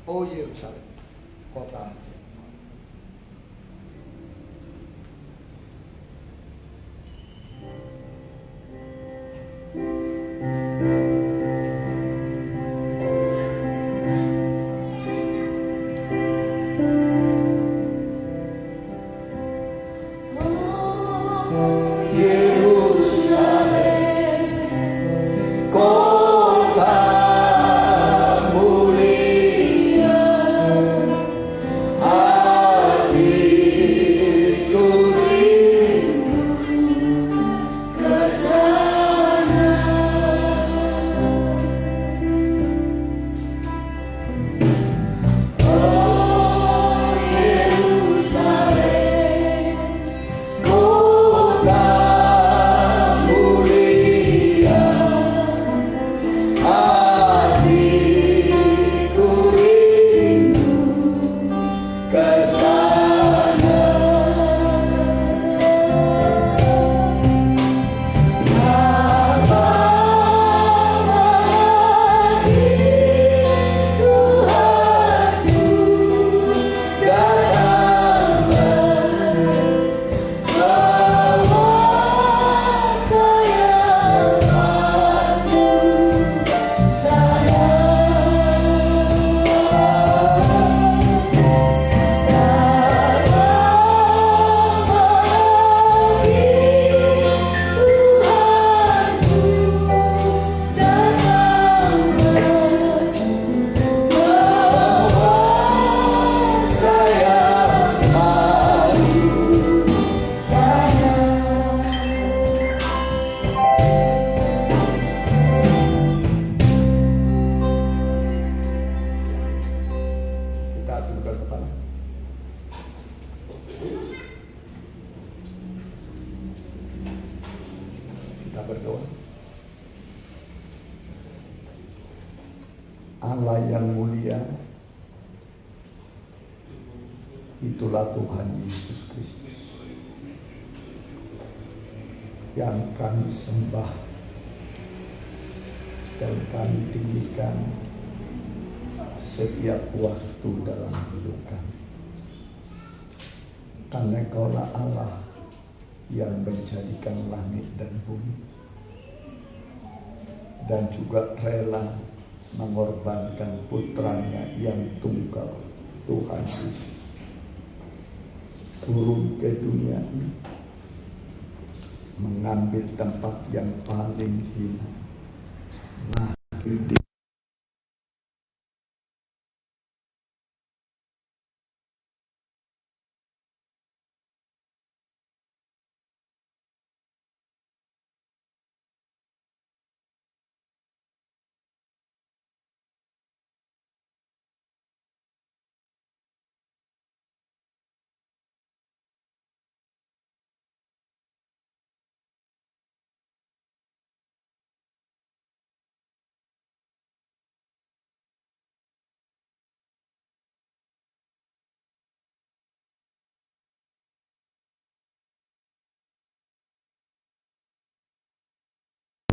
Oh Yerusalem, kota berdoa. Allah yang mulia, itulah Tuhan Yesus Kristus yang kami sembah dan kami tinggikan setiap waktu dalam hidup kami. Karena Kaulah Allah yang menjadikan langit dan bumi, dan juga rela mengorbankan putranya yang tunggal, Tuhan Yesus, turun ke dunia ini, mengambil tempat yang paling hina, lahir di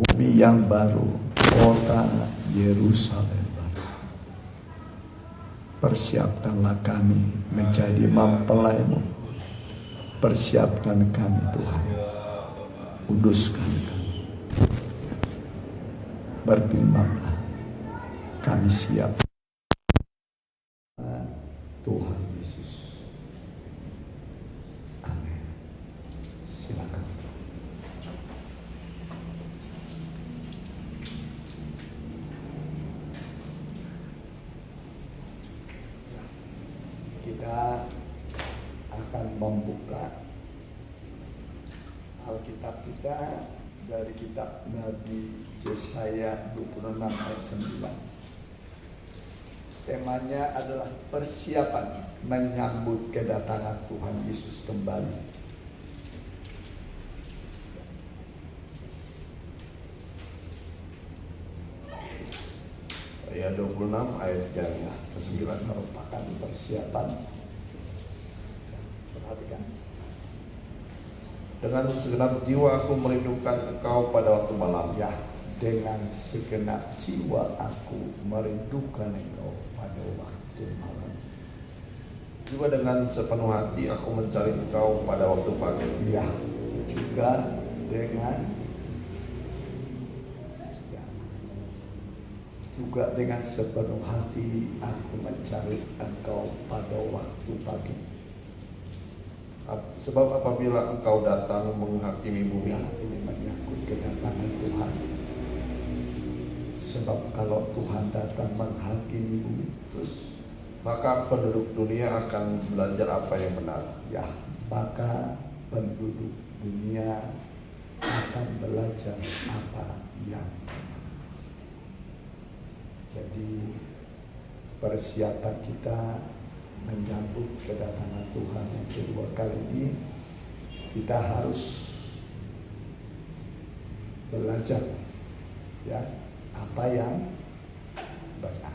bumi yang baru, kota Yerusalem baru. Persiapkanlah kami menjadi mempelai-Mu. Persiapkan kami Tuhan, kuduskan kami. Berfirmanlah, kami siap. Tuhan Yesus. Amin. Silakan. Kita akan membuka Alkitab kita dari kitab Nabi Yesaya 26 ayat 9. Temanya adalah persiapan menyambut kedatangan Tuhan Yesus kembali. Ayat 26 ayat yang ke-9 merupakan persiapan. Perhatikan. Dengan segenap jiwa aku merindukan Engkau pada waktu malam. Ya, dengan segenap jiwa aku merindukan Engkau pada waktu waktu malam. Juga dengan sepenuh hati aku mencari Engkau pada waktu pagi. Ya, juga dengan sepenuh hati aku mencari Engkau pada waktu pagi. Sebab apabila Engkau datang menghakimi bumi, ini menyangkut kedatangan Tuhan. Sebab kalau Tuhan datang menghakimi bumi, terus maka penduduk dunia akan belajar apa yang benar. Ya, maka penduduk dunia akan belajar apa yang benar. Jadi persiapan kita menyambut kedatangan Tuhan yang kedua kali ini, kita harus belajar ya apa yang benar,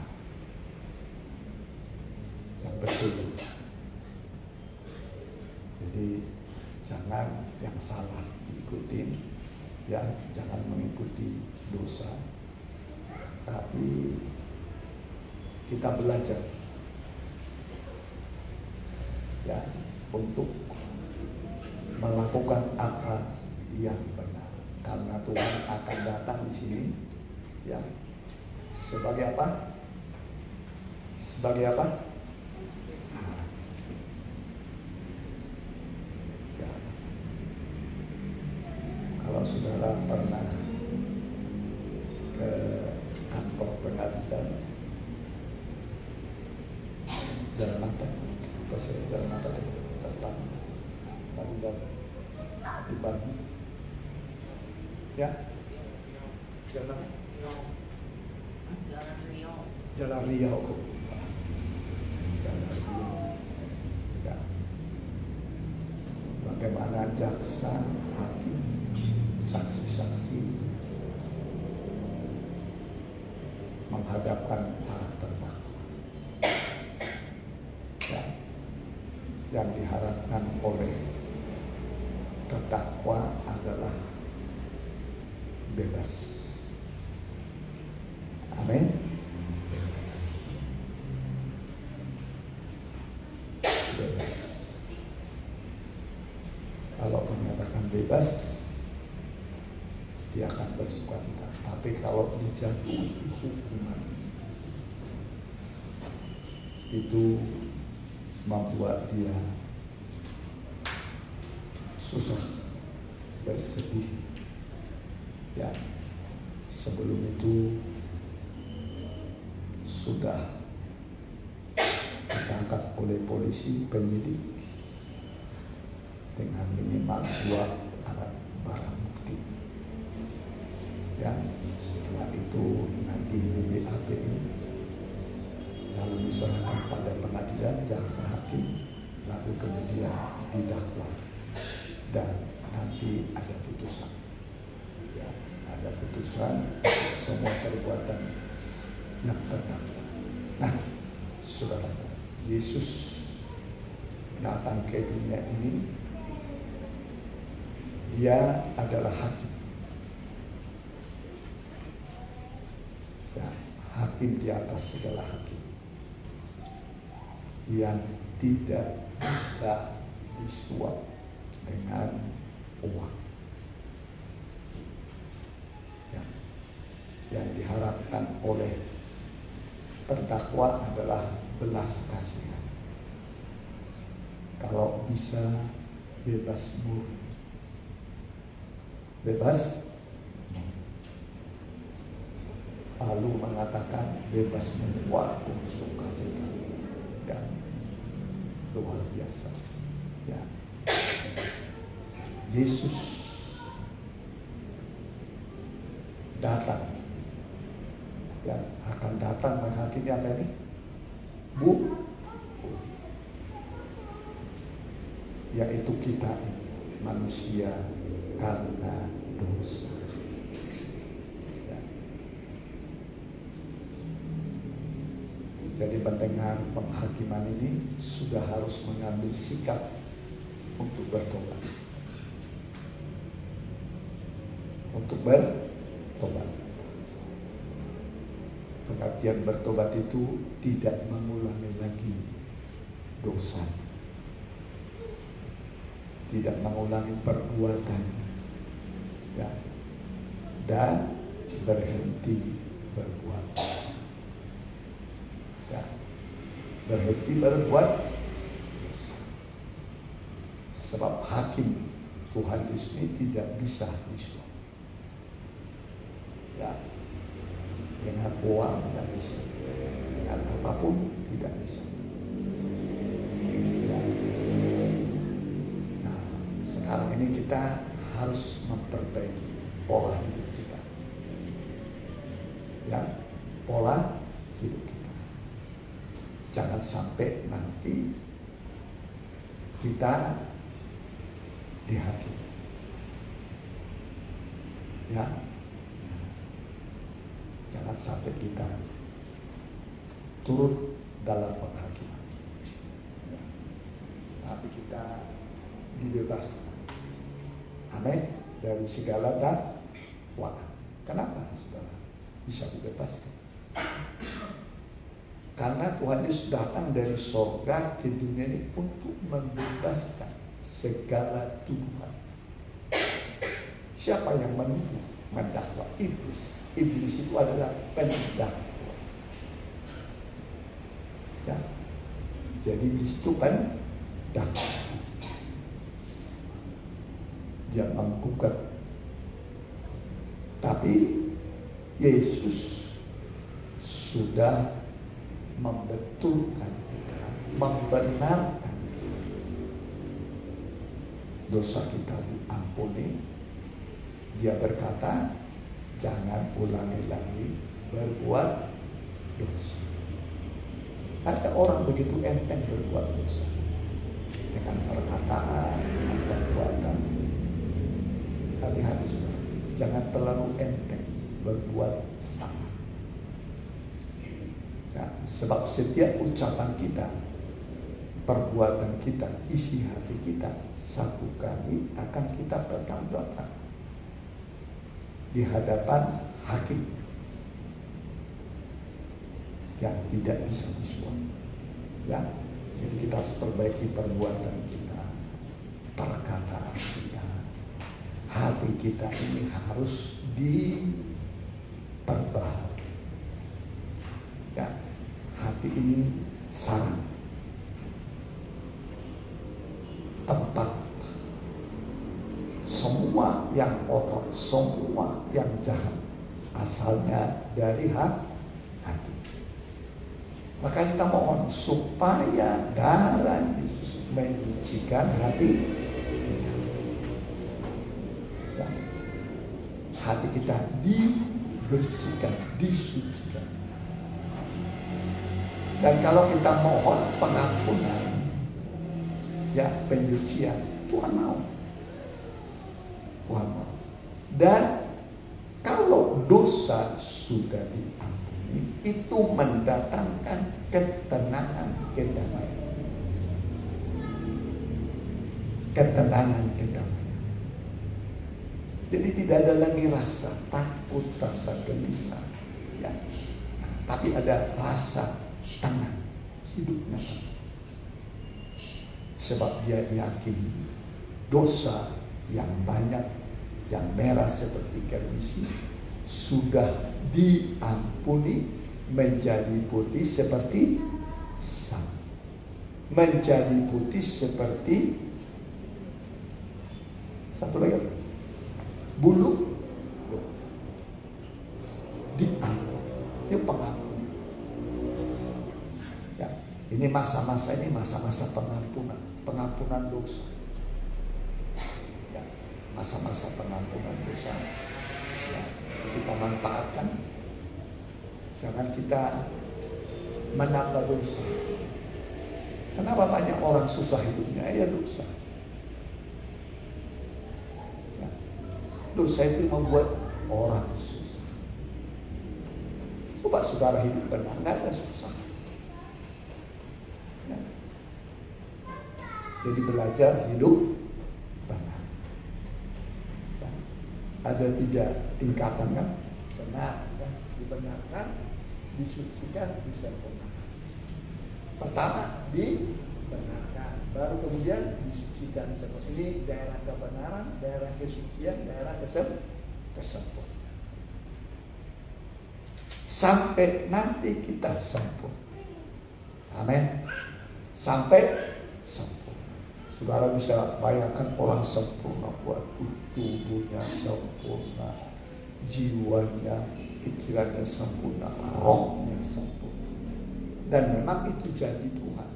yang betul. Jadi jangan yang salah diikutin, ya jangan mengikuti dosa, tapi kita belajar ya untuk melakukan apa yang benar, karena Tuhan akan datang di sini ya sebagai apa? Sebagai apa? Ya. Kalau saudara pernah ke kantor pengadilan Jalan apa? Jalan apa tadi? Tentang pengadilan di Bandung. Ya? Jalan apa? Jalan Riau. Jalan Riau. Jalan Riau. Ya. Bagaimana jaksa, hakim, saksi-saksi menghadapkan para terdakwa. Ya. Yang diharapkan oleh terdakwa adalah bebas. Amin. Bebas. Kalau menyatakan bebas, dia akan bersukacita. Tapi kalau dijatuhi hukuman, itu membuat dia susah, bersedih. Ya, sebelum itu sudah ditangkap oleh polisi penyidik dengan minimal 2 alat barang bukti. Ya, setelah itu nanti BAP lalu diserahkan pada pengadilan, jaksa hakim, lalu kemudian didakwa dan nanti ada putusan. Ya, ada putusan semua perbuatan yang terdakwa. Nah, saudara, Yesus datang ke dunia ini, dia adalah hakim. Ya, hakim di atas segala hakim, yang tidak bisa disuap dengan uang. Ya. Yang diharapkan oleh terdakwa adalah belas kasihan. Kalau bisa bebas murni. Bebas. Lalu mengatakan bebas membuat sukacita. Ya, luar biasa. Ya, Yesus datang, ya akan datang menghakimi apa ini? Yaitu kita ini, manusia karena dosa. Jadi mendengar penghakiman ini sudah harus mengambil sikap untuk bertobat. Untuk bertobat. Pengertian Pengertian bertobat itu tidak mengulangi lagi dosa, tidak mengulangi perbuatan, ya, dan berhenti berbuat dosa, ya, berhenti berbuat dosa. Sebab hakim Tuhan Yesus ini tidak bisa disuap, ya, dengan uang tidak bisa, dengan apapun tidak bisa. Ya. Nah, sekarang ini kita harus memperbaiki pola hidup kita, ya, pola hidup kita. Jangan sampai nanti kita dihakimi, ya. Jangan sampai kita turut dalam penghakiman, ya. Tapi kita dibebaskan, amin, dari segala dakwaan. Kenapa saudara bisa dibebaskan? Karena Tuhan Yesus datang dari surga ke dunia ini untuk membebaskan segala tuduhan. Siapa yang menuduh, mendakwa? Iblis. Iblis itu adalah pendakwa, ya. Jadi iblis itu pendakwa. Dia menggugat. Tapi Yesus sudah membetulkan kita, membenarkan dosa kita diampuni. Dia berkata, jangan ulangi lagi berbuat dosa. Ada orang begitu enteng berbuat dosa, dengan perkataan, dengan perbuatan. Hati-hati saudara, jangan terlalu enteng berbuat salah, ya, sebab setiap ucapan kita, perbuatan kita, isi hati kita, satu kali akan kita pertanggungjawabkan di hadapan hakim yang tidak bisa disuap, ya. Jadi kita harus perbaiki perbuatan kita, perkataan kita, hati kita ini harus diperbaharui, ya. Hati ini sarang, tempat semua yang kotor, semua yang jahat asalnya dari hati. Maka kita mohon supaya darah Yesus menyucikan hati kita. Hati kita dibersihkan, disucikan. Dan kalau kita mohon pengampunan, ya, penyucian, Tuhan mau. Dan kalau dosa sudah diampuni, itu mendatangkan ketenangan, kedamaian. Ketenangan, kedamaian. Jadi tidak ada lagi rasa takut, rasa gelisah, ya. Tapi ada rasa tenang, hidupnya tenang. Sebab dia yakin dosa yang banyak, yang merah seperti kermisi, sudah diampuni menjadi putih seperti salju, menjadi putih seperti satu lagi bulu, diampuni. Ini pengampunan, ya. Ini masa-masa ini masa-masa pengampunan dosa. Masa-masa pengampunan dosa, ya, kita manfaatkan. Jangan kita menambah dosa. Kenapa banyak orang susah hidupnya? Ya dosa, ya. Dosa itu membuat orang susah. Coba saudara hidup benar, nggak ada susah, ya. Jadi belajar hidup benar. Ada 3 tingkatan, kan? Benar, kan? Dibenarkan, disucikan, disempurnakan. Pertama, Dibenarkan, baru kemudian disucikan. Ini daerah kebenaran, daerah kesucian, daerah kesempurnaan. sampai nanti kita sempurna. Amin. Sampai sempurna. Saudara bisa bayangkan orang sempurna, buat tubuhnya sempurna, jiwanya, pikirannya sempurna, rohnya sempurna. Dan memang itu janji Tuhan.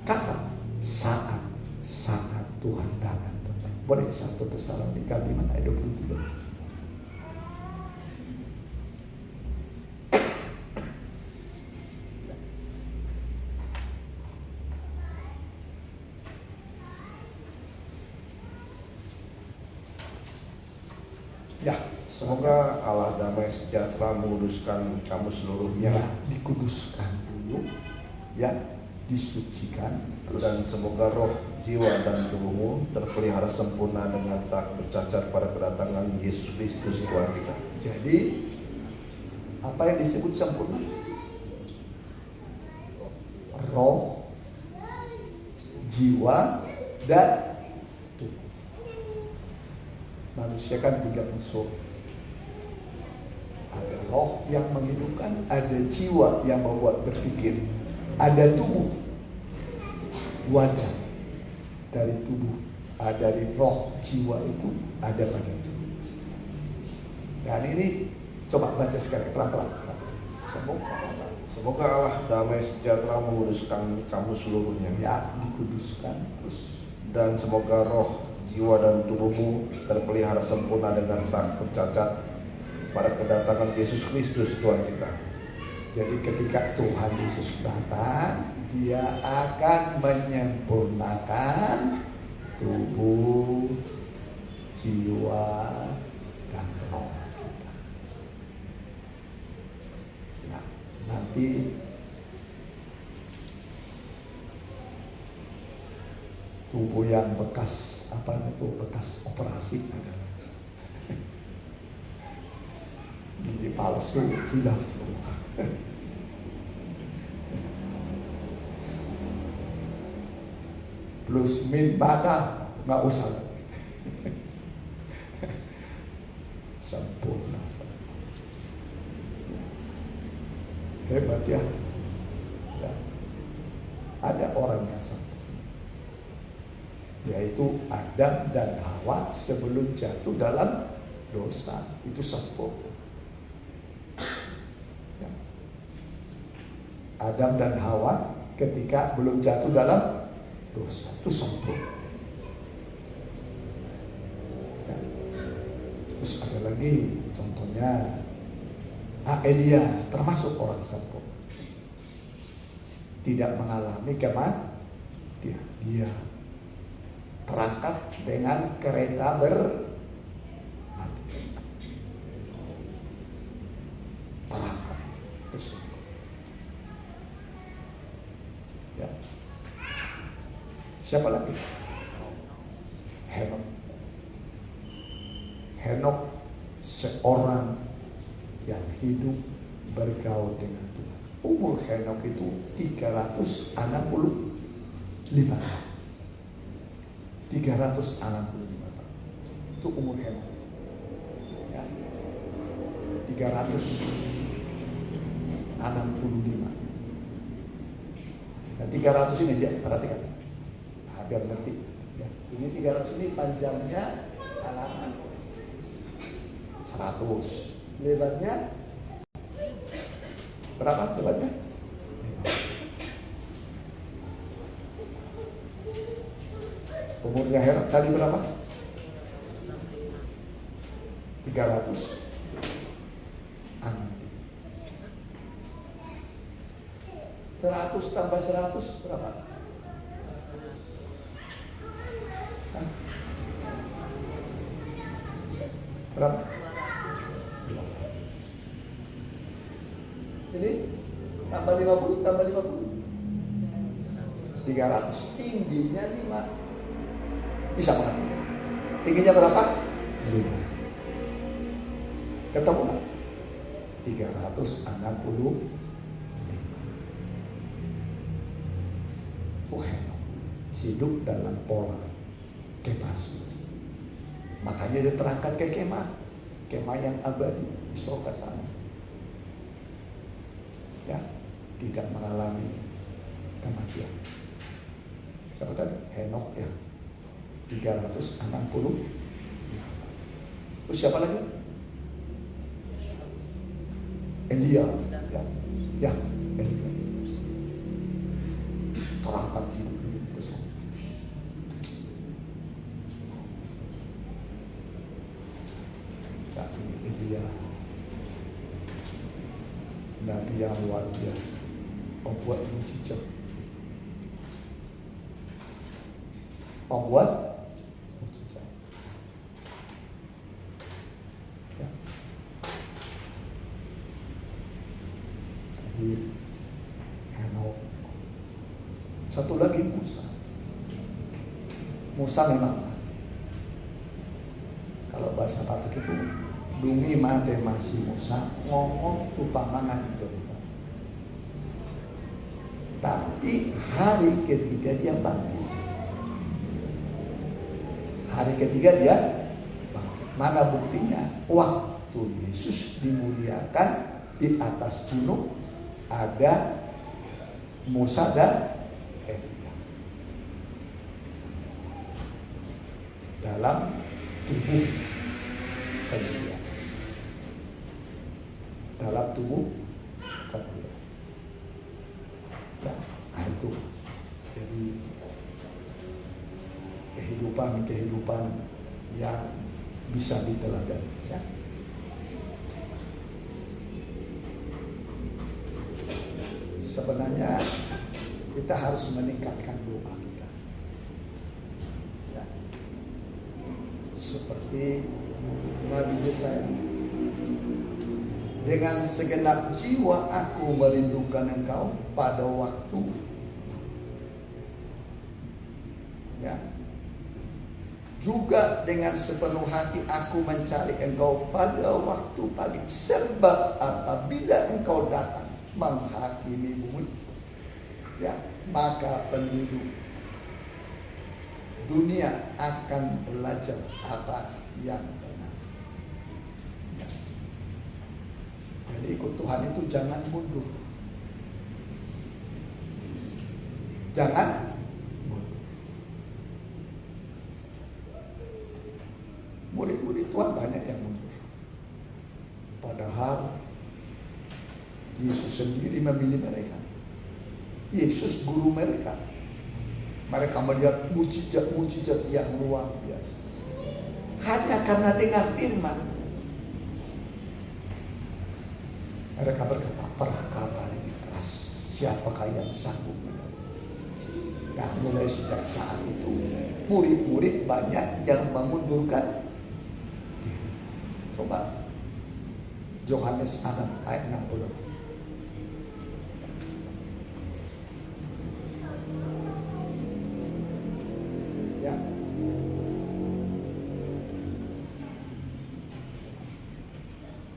Kapan? Saat Tuhan datang. Boleh 1 Tesalonika 5 ayat 23. Ya, Semoga Allah damai sejahtera menguduskan kamu seluruhnya, ya, dikuduskan dulu, ya, disucikan, dan semoga roh, jiwa, dan tubuhmu terpelihara sempurna dengan tak bercacat pada kedatangan Yesus Kristus Tuhan kita. Jadi apa yang disebut sempurna? Roh, jiwa, dan tubuh. Manusia kan 3 unsur. Ada roh yang menghidupkan, ada jiwa yang membuat berpikir, ada tubuh, wadah dari tubuh, dari roh, jiwa itu ada pada tubuh. Dan ini coba baca sekali pelan-pelan. Semoga Allah damai sejahtera menguduskan kamu seluruhnya, Ya, dikuduskan terus. dan semoga roh, jiwa, dan tubuhmu terpelihara sempurna dengan tak bercacat pada kedatangan Yesus Kristus Tuhan kita. Jadi ketika Tuhan Yesus datang, Dia akan menyempurnakan tubuh, jiwa, dan roh kita. Nah, nanti tubuh yang bekas bekas operasi adalah gigi palsu hilang semua. Plus min mata nggak usah lagi. Sempurna. Hebat ya. Ya. Ada orang yang sempurna, yaitu Adam dan Hawa sebelum jatuh dalam dosa. Itu sempurna. Ya. Adam dan Hawa ketika belum jatuh dalam dosa itu sempurna. Ya. Terus ada lagi contohnya Elia, termasuk orang sempurna, tidak mengalami kematian. Dia terangkat dengan kereta berapi. Terangkat ke surga. Ya. Siapa lagi? Henok seorang yang hidup bergaul dengan Tuhan. Umur Henok itu 365 tahun. 365 tahun. Itu umur Henok. Ya. 365. Nah, 300 ini dia perhatikan. Nah, biar ngerti. Ya. Ini 300 ini panjangnya halaman 100. Lebarnya berapa lebarnya? 5. Umurnya Henok tadi berapa? 300. 100 tambah 100 berapa? Hah? Berapa? Ini tambah 50 tambah 50 300. Tingginya 5. Bisa banget. Tingginya berapa? 5. Ketemu nggak? 360. Henok hidup dalam pola kemah suci. Makanya dia terangkat ke kemah yang abadi di surga sana. Ya, tidak mengalami kematian. Siapa tadi? Henok ya. 360. Terus siapa lagi? Elia. Ya, Elia. Terangkat hidup ke surga. Ya, ini Elia. Nabi yang luar biasa, membuat mujizat, membuat mujizat. Ya. Jadi Henok. Satu lagi Musa. Musa memang kalau bahasa Batak itu dungi mate masih Musa ngomong tu pamangan itu. Tapi hari ketiga dia bangkit. Hari ketiga dia bangkit. Mana buktinya? Waktu Yesus dimuliakan di atas gunung ada Musa dan Elia dalam tubuh Elia. Dalam tubuh Elia. Ya, itu. Jadi kehidupan yang bisa diteladani. Ya. Sebenarnya kita harus meningkatkan doa kita. Ya. Seperti Nabi Yesaya, dengan segenap jiwa aku merindukan engkau pada waktu. Ya. Juga dengan sepenuh hati aku mencari engkau pada waktu pagi. Sebab apabila engkau datang menghakimi bumi, ya, maka penduduk dunia akan belajar apa yang benar. Ya. Jadi ikut Tuhan itu jangan mundur. Jangan mundur. Murid-murid Tuhan banyak yang mundur. Padahal Yesus sendiri memilih mereka. Yesus guru mereka. Mereka melihat mujizat-mujizat yang luar biasa. Hanya karena dengar firman. Mereka berkata, perkata ini keras. Siapakah yang sanggup mendengar? Nah, mulai sejak saat itu, murid-murid banyak yang memundurkan diri. Coba Yohanes 6 ayat 60. Ya.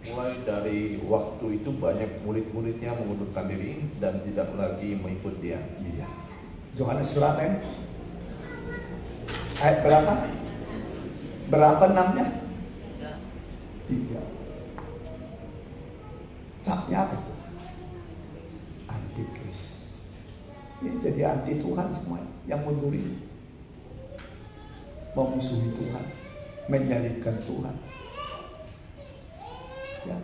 Mulai dari waktu itu banyak murid-muridnya mengundurkan diri dan tidak lagi mengikut dia. Iya. Yohanes berapa ya? Ayat berapa? Berapa namanya? 3. Capnya apa itu? Antikris. Ini jadi anti Tuhan semua yang mundur ini. Memusuhi Tuhan, menyalibkan Tuhan. Ya.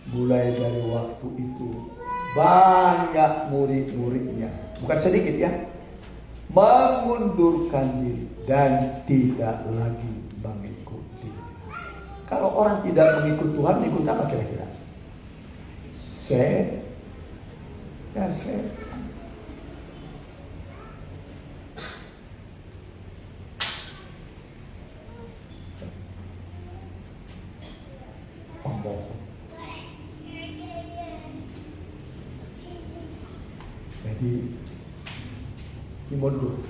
Mulai dari waktu itu banyak murid-muridnya, bukan sedikit ya, mengundurkan diri dan tidak lagi mengikuti. Kalau orang tidak mengikut Tuhan, mengikut apa kira-kira? Setan. Pembohong. Jadi mundur.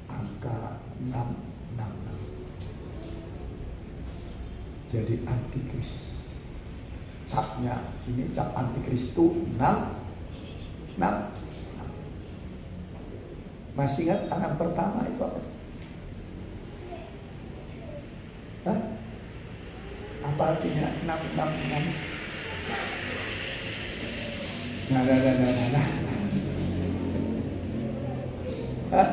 Angka 666. jadi antikris. Capnya ini cap antikris itu 6. Masih ingat anak pertama itu apa? Hah? Apa artinya 666? Nah. Hah?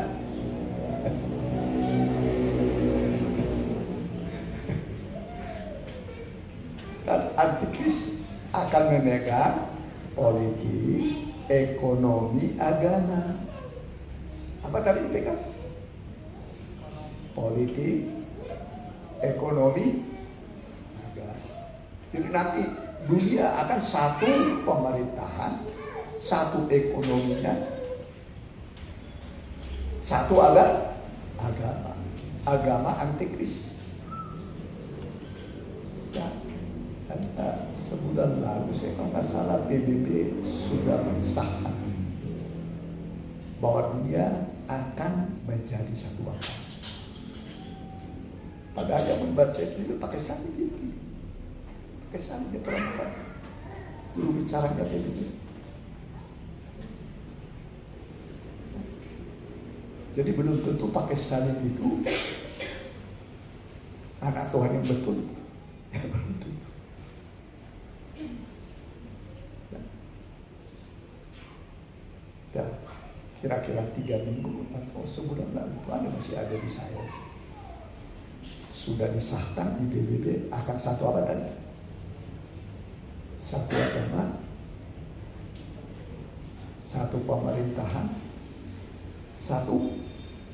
Dan antikris akan memegang politik, ekonomi, agama. Apa tadi dipegang? Politik, ekonomi, agama. Jadi nanti dunia akan satu pemerintahan, satu ekonominya, satu agama. Agama antikris. Ya. Dan sebulan lalu saya kalau nggak salah PBB sudah mensahkan bahwa dunia akan menjadi satu bangsa. Padahal yang membaca itu pakai salib itu, pakai salib dia perempuan. Dulu bicaranya PBB. Jadi belum tentu pakai salib itu anak Tuhan yang betul. Ya, belum tentu. Dan kira-kira 3 minggu atau sebulan lalu itu masih ada di saya. Sudah disahkan di PBB akan satu apa tadi? Satu agama, satu pemerintahan, satu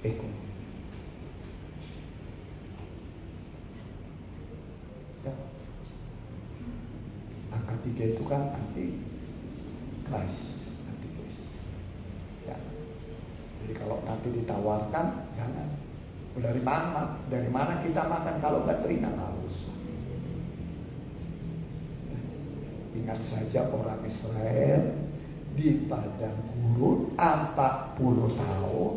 ekonomi. Ya. Angka 3 itu kan anti Christ. Jadi kalau nanti ditawarkan, jangan. Dari mana kita makan kalau nggak terima harus. Ingat saja orang Israel di padang gurun 40 tahun.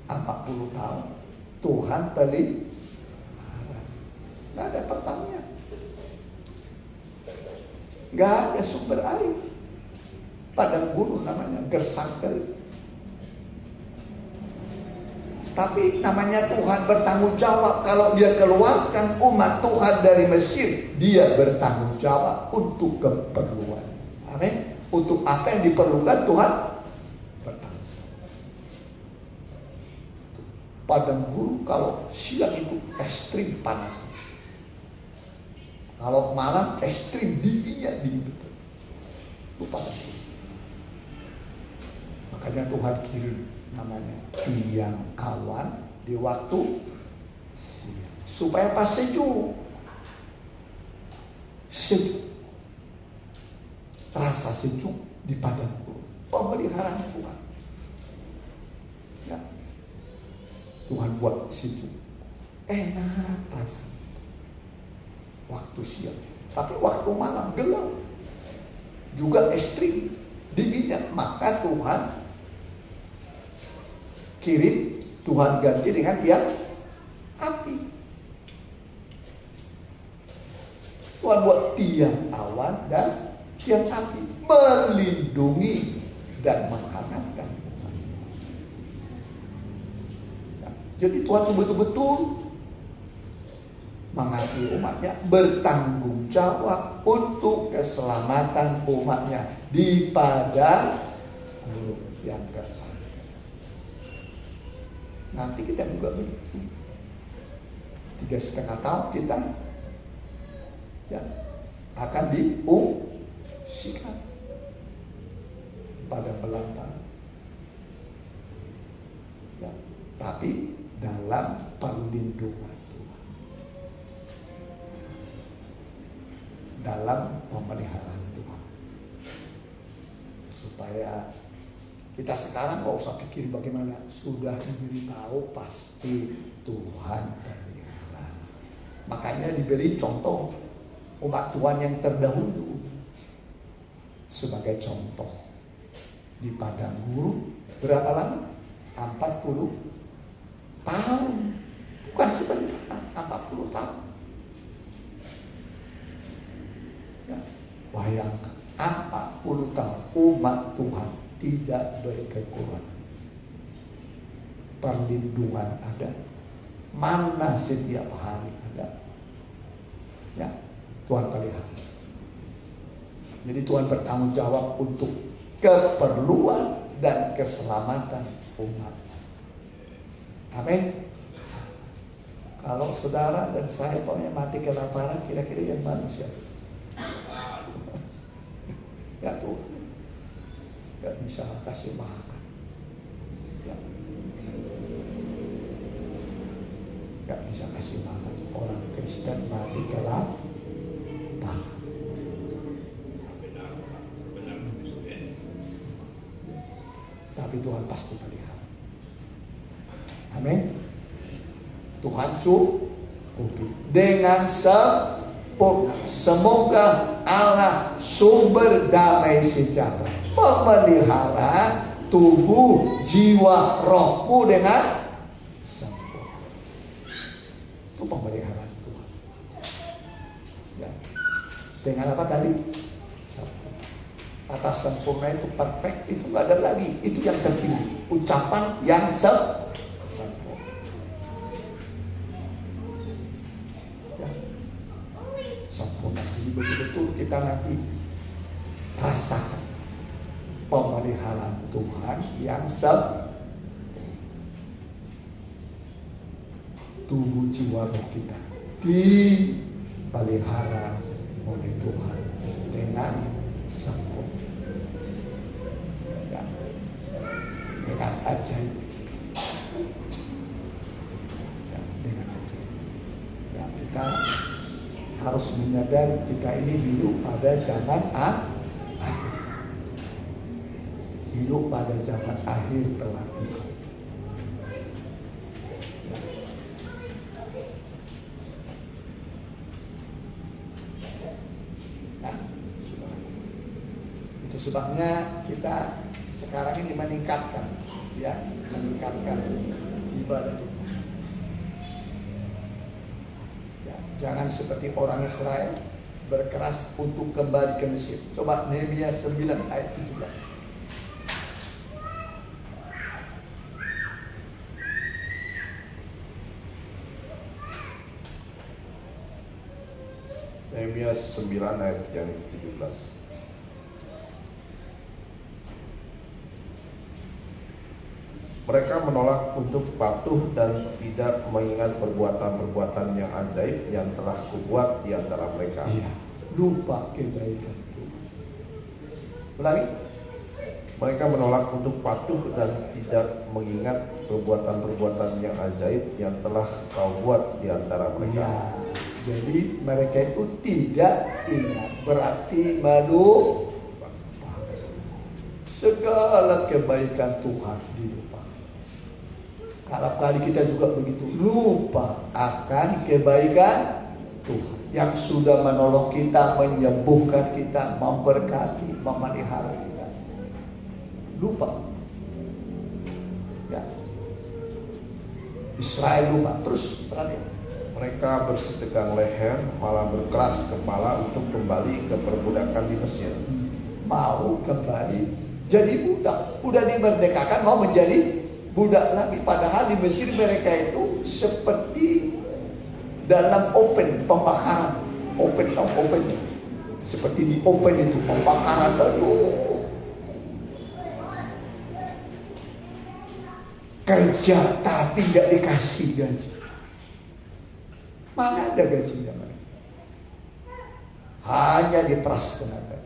40 tahun Tuhan pelihara. Nggak ada pertanian, nggak ada sumber air. Padang gurun namanya, gersang kering. Tapi namanya Tuhan bertanggung jawab. Kalau dia keluarkan umat Tuhan dari Mesir, dia bertanggung jawab untuk keperluan. Amin. Untuk apa yang diperlukan Tuhan bertanggung jawab. Padang gurun kalau siang itu ekstrim panas. Kalau malam ekstrim dinginnya dingin betul. Itu padang gurun. Makanya Tuhan kirim namanya tiang awan di waktu siang. Supaya pas sejuk. Rasa sejuk di padang gurun. Pemeliharaan Tuhan. Ya. Tuhan buat sejuk. Enak rasa. Waktu siang. Tapi waktu malam gelap. Juga ekstrim. Dinginnya. Maka Tuhan kirim, Tuhan ganti dengan tiang api. Tuhan buat tiang awan dan tiang api melindungi dan menghangatkan umat. Jadi Tuhan betul-betul mengasihi umatnya, bertanggung jawab untuk keselamatan umatnya di padang gurun yang gersang. Nanti kita juga begitu. 3,5 tahun kita ya, akan diungsikan pada belantara. Ya, tapi dalam perlindungan Tuhan, dalam pemeliharaan Tuhan, supaya kita sekarang gak usah pikir bagaimana, sudah diberitahu pasti Tuhan pelihara. Makanya diberi contoh umat Tuhan yang terdahulu sebagai contoh di padang gurun berapa lama? 40 tahun. Bukan sebentar. 40 tahun. Ya, bayangkan 40 tahun umat Tuhan tidak berkekurangan. Perlindungan ada, mana setiap hari ada. Ya, Tuhan pelihara. Jadi Tuhan bertanggung jawab untuk keperluan dan keselamatan umat. Amin. Kalau saudara dan saya pokoknya mati kelaparan, kira-kira yang manusia. Ya Tuhan, gak bisa kasih makan. Ya. Gak bisa kasih makan. Orang Kristen mati kelaparan. Tapi Tuhan pasti pelihara. Amin. Tuhan cukupi dengan sempurna. Semoga Allah sumber damai sejahtera memelihara tubuh, jiwa, rohmu dengan sempurna. Itu pemeliharaan Tuhan. Ya. Dengan apa tadi? Sempurna. Kata sempurna itu perfect, itu nggak ada lagi. Itu yang terpilih. Ucapan yang sempurna. Sempurna. Jadi betul-betul kita nanti rasakan pemeliharaan Tuhan yang sempurna. Tubuh jiwa roh kita dipelihara oleh Tuhan dengan sempurna. Ya. Dengan ajaib. Ya, dengan ajaib. Ya, kita harus menyadari kita ini hidup pada zaman akhir. Hidup pada zaman akhir telah tiba. Nah, itu sebabnya kita sekarang ini meningkatkan ibadah. Jangan seperti orang Israel berkeras untuk kembali ke Mesir. Coba Nehemia 9 ayat 17. Nehemia 9 ayat yang 17. Mereka menolak untuk patuh dan tidak mengingat perbuatan-perbuatan yang ajaib yang telah kubuat di antara mereka. Iya, lupa kebaikan Tuhan. Ulangi. Mereka menolak untuk patuh dan tidak mengingat perbuatan-perbuatan yang ajaib yang telah kau buat di antara mereka. Ya, jadi mereka itu tidak ingat, berarti melupakan segala kebaikan Tuhan dilupakan. Kalau kali kita juga begitu, lupa akan kebaikan Tuhan yang sudah menolong kita, menyembuhkan kita, memberkati, memelihara kita. Lupa. Ya. Israel lupa. Terus perhatian. Mereka bersitegang leher, malah berkeras kepala untuk kembali ke perbudakan di Mesir. Mau kembali jadi budak. Udah dimerdekakan mau menjadi budak lagi. Padahal di Mesir mereka itu seperti dalam open pembakaran. Open. Seperti di open itu pembakaran. Aduh. Kerja tapi gak dikasih gaji. Mana ada gajinya mereka? Hanya diperas tenaga.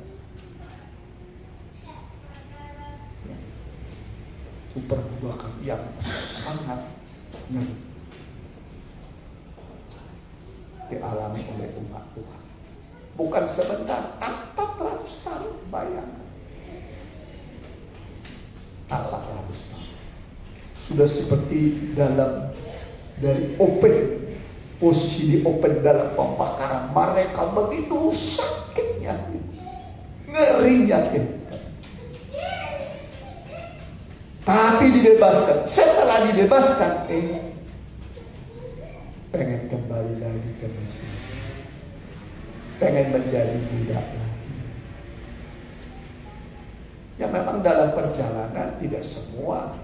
Itu perbudakan yang sangat ngeri dialami oleh umat Tuhan. Bukan sebentar, 400 tahun, bayangkan. 400 tahun. Sudah seperti dari open, posisi di open dalam pembakaran. Mereka begitu sakitnya, ngerinya. Tapi dibebaskan. Setelah dibebaskan, pengen kembali lagi ke Mesir, pengen menjadi budak lagi. Ya memang dalam perjalanan tidak semua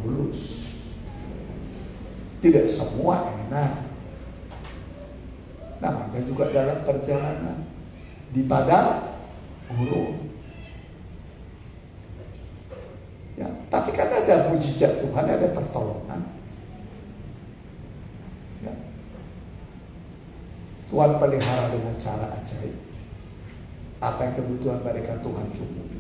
mulus, tidak semua enak. Namanya juga dalam perjalanan di padang gurun. Ya, tapi kan ada mujizat Tuhan, ada pertolongan. Ya. Tuhan pelihara dengan cara ajaib. Apa yang kebutuhan mereka Tuhan cukupi.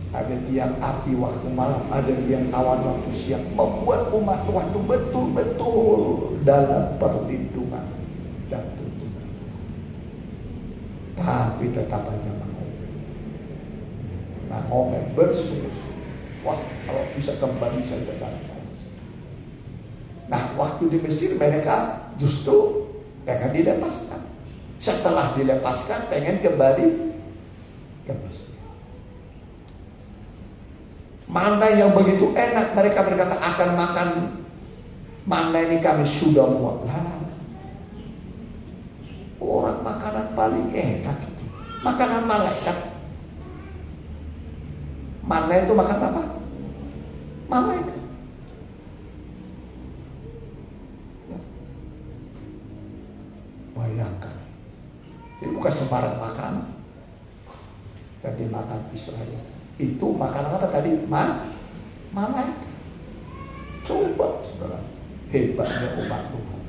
Ada tiang api waktu malam, ada tiang awan waktu siang, membuat umat Tuhan itu betul-betul dalam perlindungan dan tuntunan Tuhan. Tapi tetap aja ngomel bersungguh-sungguh. Wah, kalau bisa kembali saja dalam bangsa. Nah, waktu di Mesir mereka justru pengen dilepaskan. Setelah dilepaskan pengen kembali ke Mesir. Mana yang begitu enak, mereka berkata akan makan mana ini kami sudah muak. Orang makanan paling enak itu makanan malaikat. Mana itu makan apa? Malaikat. Ya. Bayangkan, ini bukan sembarang makanan yang dimakan Israel. Itu makanan apa tadi? Malaikat. Coba saudara, hebatnya umat Tuhan.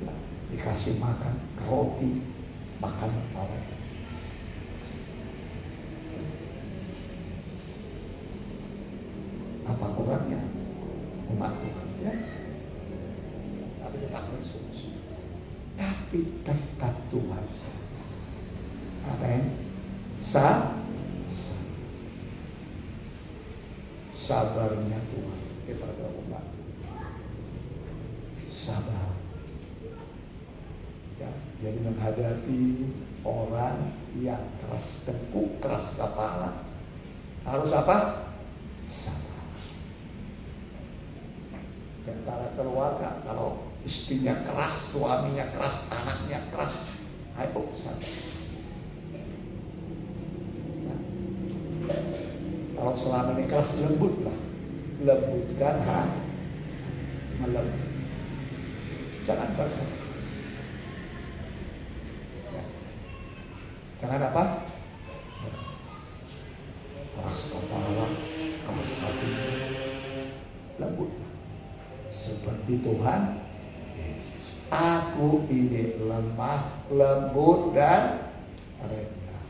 Ya, dikasih makan roti, makan malaikat. Apa kurangnya umat Tuhan? Ya, tapi tetap bersungguh. Tapi tetap Tuhan amen. Sabarnya Tuhan kepada umat. Sabar. Ya, jadi menghadapi orang yang keras tengkuk, keras kepala, harus apa? Sabar. Dan para keluarga, kalau istrinya keras, suaminya keras, anaknya keras, ayo sabar. Kalau selama ini keras, lembutlah, lembutkan hati, melembut, jangan berkeras. Ya. Jangan apa? Keras kepala, keras hati, lembut. Seperti Tuhan Yesus. Aku ini lemah, lembut dan rendah.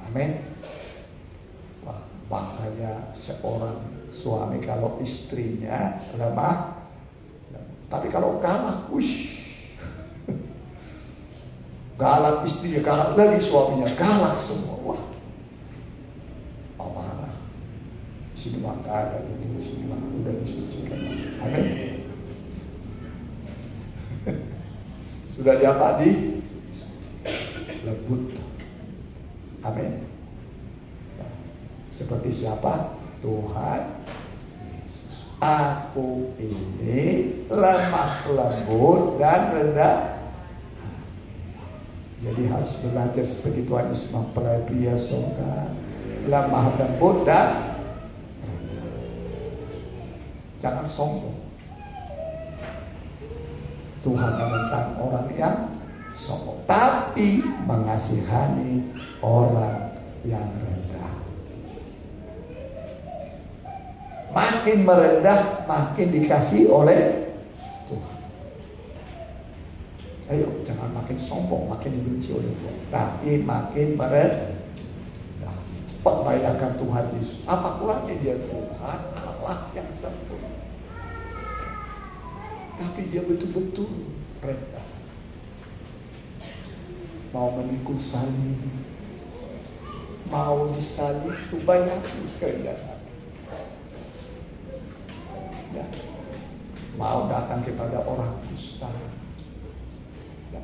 Amin. Makanya seorang suami kalau istrinya lemah, tapi kalau galak, galak istrinya, galak lagi suaminya, galak semua. Wah, amarah. Sini mah gak ada, sini mah udah disucikan. Amin. Sudah diapa di lembut. Amin. Seperti siapa? Tuhan Yesus. Aku ini lemah lembut dan rendah. Jadi harus belajar seperti Tuhan Yesus memperbiasakan lemah lembut dan rendah. Jangan sombong. Tuhan menentang orang yang sombong, tapi mengasihani orang yang rendah. Makin merendah, makin dikasih oleh Tuhan. Ayo, jangan makin sombong, makin dibenci oleh Tuhan. Tapi makin merendah. Cepat bayangkan Tuhan Yesus. Apa kurangnya dia Tuhan Allah yang sempurna. Tapi dia betul-betul rendah. Mau memikul salib, mau disalib, itu banyak kerjaan. Ya. Mau datang kepada orang kusta, ya.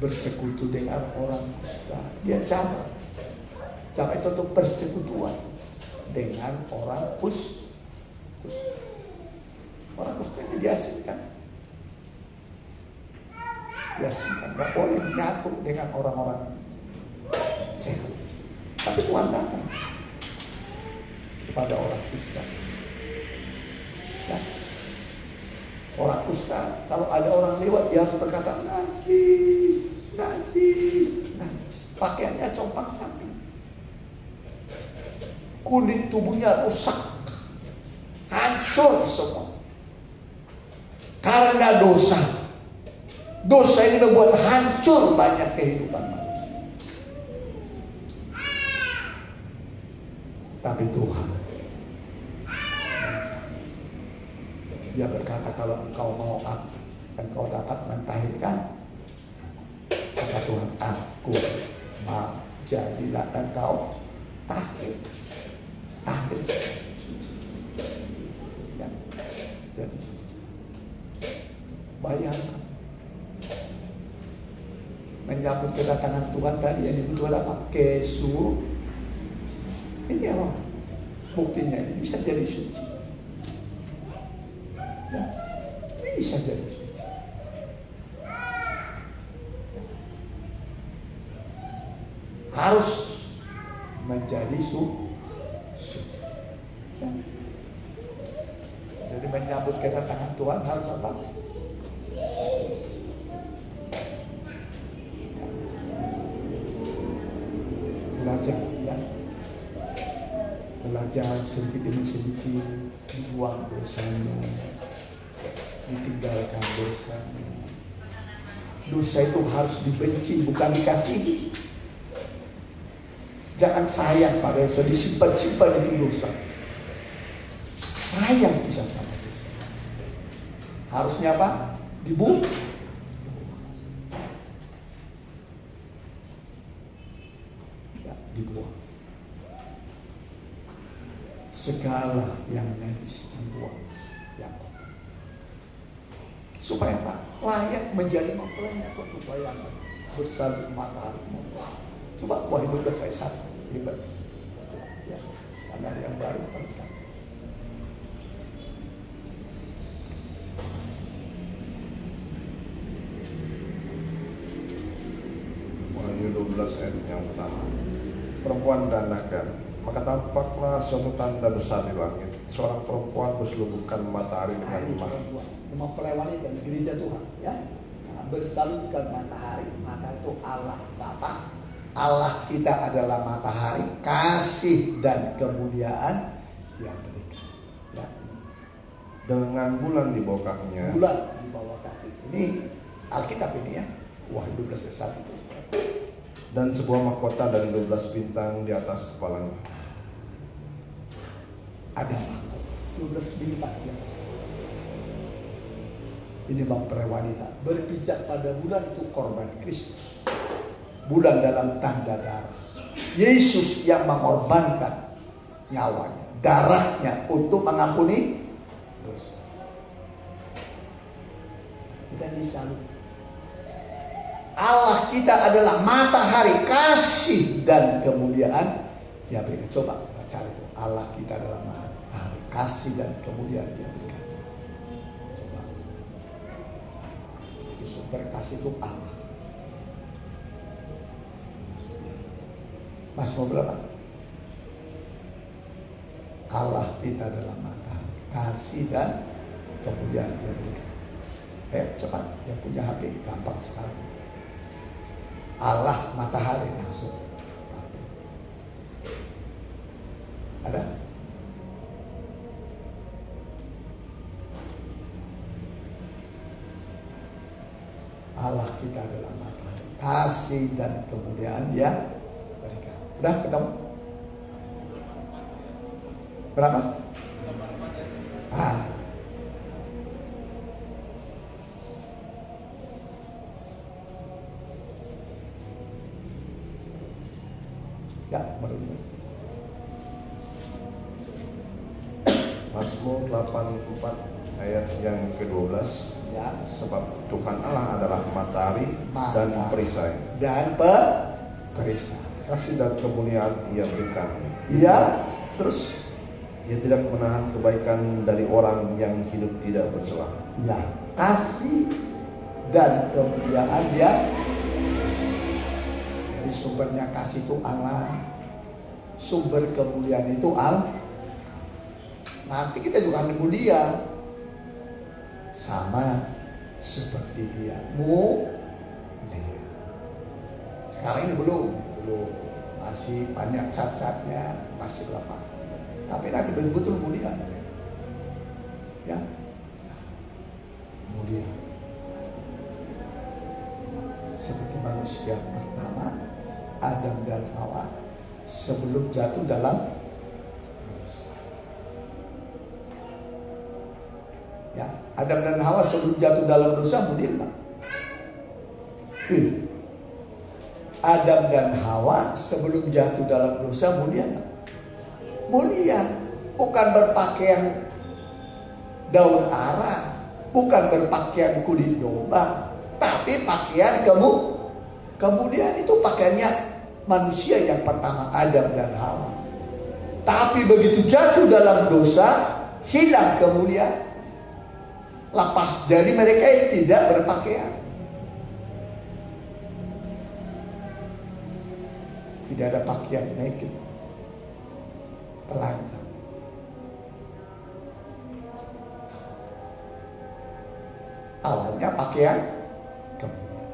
Bersekutu dengan orang kusta, dia campur itu untuk persekutuan dengan orang kusta. diasingkan. Diasingkan, gak boleh nyatu dengan orang-orang sehat. Tapi Tuhan datang kepada orang kusta. Ya. Orang kusta, kalau ada orang lewat dia harus berkata najis, najis, najis. Pakaiannya compang-camping, kulit tubuhnya rusak, hancur semua karena dosa. Dosa ini membuat hancur banyak kehidupan manusia. Tapi Tuhan, Dia berkata, kalau engkau mau aku, engkau dapat mentahirkan. Kata Tuhan, aku mau, jadilah engkau tahir. Tahir suci. Ya, jadi suci. Bayangkan, menyambut kedatangan Tuhan tadi yang dibutuhkan apa? Kesu. Ini apa? Buktinya ini bisa jadi suci. Ya, bisa jadi suci. Harus menjadi suci. Ya. Jadi menyambut kedatangan Tuhan harus apa? Belajar, ya. Belajar sedikit demi sedikit, dibuang dosanya, ditinggalkan dosanya. Dosa itu harus dibenci, bukan dikasihi. Jangan sayang pada dosa, disimpan-simpan itu dosa. Sayang bisa sama dosa. Harusnya apa? Dibuang. Ya, dibuang. Segala yang najis dibuang. Ya. Supaya apa? Layak menjadi mempelainya. Untuk bayangkan bersalin matahari membuang. Coba Wahyu 12 ayat 1. Hebat. Ya, tanah yang baru perintah. Wahyu 12 ayat yang pertama. Perempuan dan naga. Maka tampaklah suatu tanda besar di langit. Seorang perempuan berselubungkan matahari dengan emas. Mempelai wanita di gereja Tuhan, ya. Nah, bersalutkan matahari, maka itu Allah Bapa. Allah kita adalah matahari, kasih dan kemuliaan yang berikan. Ya. Dengan bulan di bawah kakinya. Bulan di bawah kaki. Ini Alkitab ini, ya. Wahyu 12 ayat 1 itu. Dan sebuah mahkota dari 12 bintang di atas kepalanya. Ada 12 bintang, ya. Ini mempelai wanita berpijak pada bulan, itu korban Kristus. Bulan dalam tanda darah. Yesus yang mengorbankan nyawanya, darahnya untuk mengampuni dosa. Kita disalut. Allah kita adalah matahari, kasih dan kemuliaan Dia berikan. Coba baca itu. Allah kita adalah matahari, kasih dan kemuliaan Dia berikan. Coba. Itu sumber kasih itu Allah. Mas mau berapa? Allah kita adalah matahari, kasih dan kemuliaan Dia berikan. Cepat, yang punya HP gampang sekali. Allah matahari langsung. Ada? Allah kita adalah matahari, kasih dan kemuliaan Dia berikan. Udah ketemu? Berapa? Ya, menurut Mazmur 84 ayat yang ke-12. ya, Sebab Tuhan Allah adalah matahari dan perisai. Dan perisai. Kasih dan kemuliaan Ia berikan. Iya, terus Dia tidak menahan kebaikan dari orang yang hidup tidak bercela. Ya, kasih dan kemuliaan dia. Jadi sumbernya kasih itu Allah, sumber kemuliaan itu Allah. Nanti kita juga akan mulia sama seperti dia mulia. Sekarang ini belum masih banyak cacatnya, masih lemah. Tapi nanti betul-betul mulia, ya, mulia. Seperti manusia pertama, Adam dan Hawa, sebelum jatuh dalam dosa. Ya, Adam dan Hawa sebelum jatuh dalam dosa mulia enggak? Adam dan Hawa sebelum jatuh dalam dosa mulia enggak? Mulia. Bukan berpakaian daun ara, bukan berpakaian kulit domba, tapi pakaian kemuliaan. Itu pakaiannya manusia yang pertama, Adam dan Hawa. Tapi begitu jatuh dalam dosa, hilang kemuliaan. Lepas dari mereka yang tidak berpakaian. Tidak ada pakaian naked, telanjang. Awalnya pakaian kemuliaan.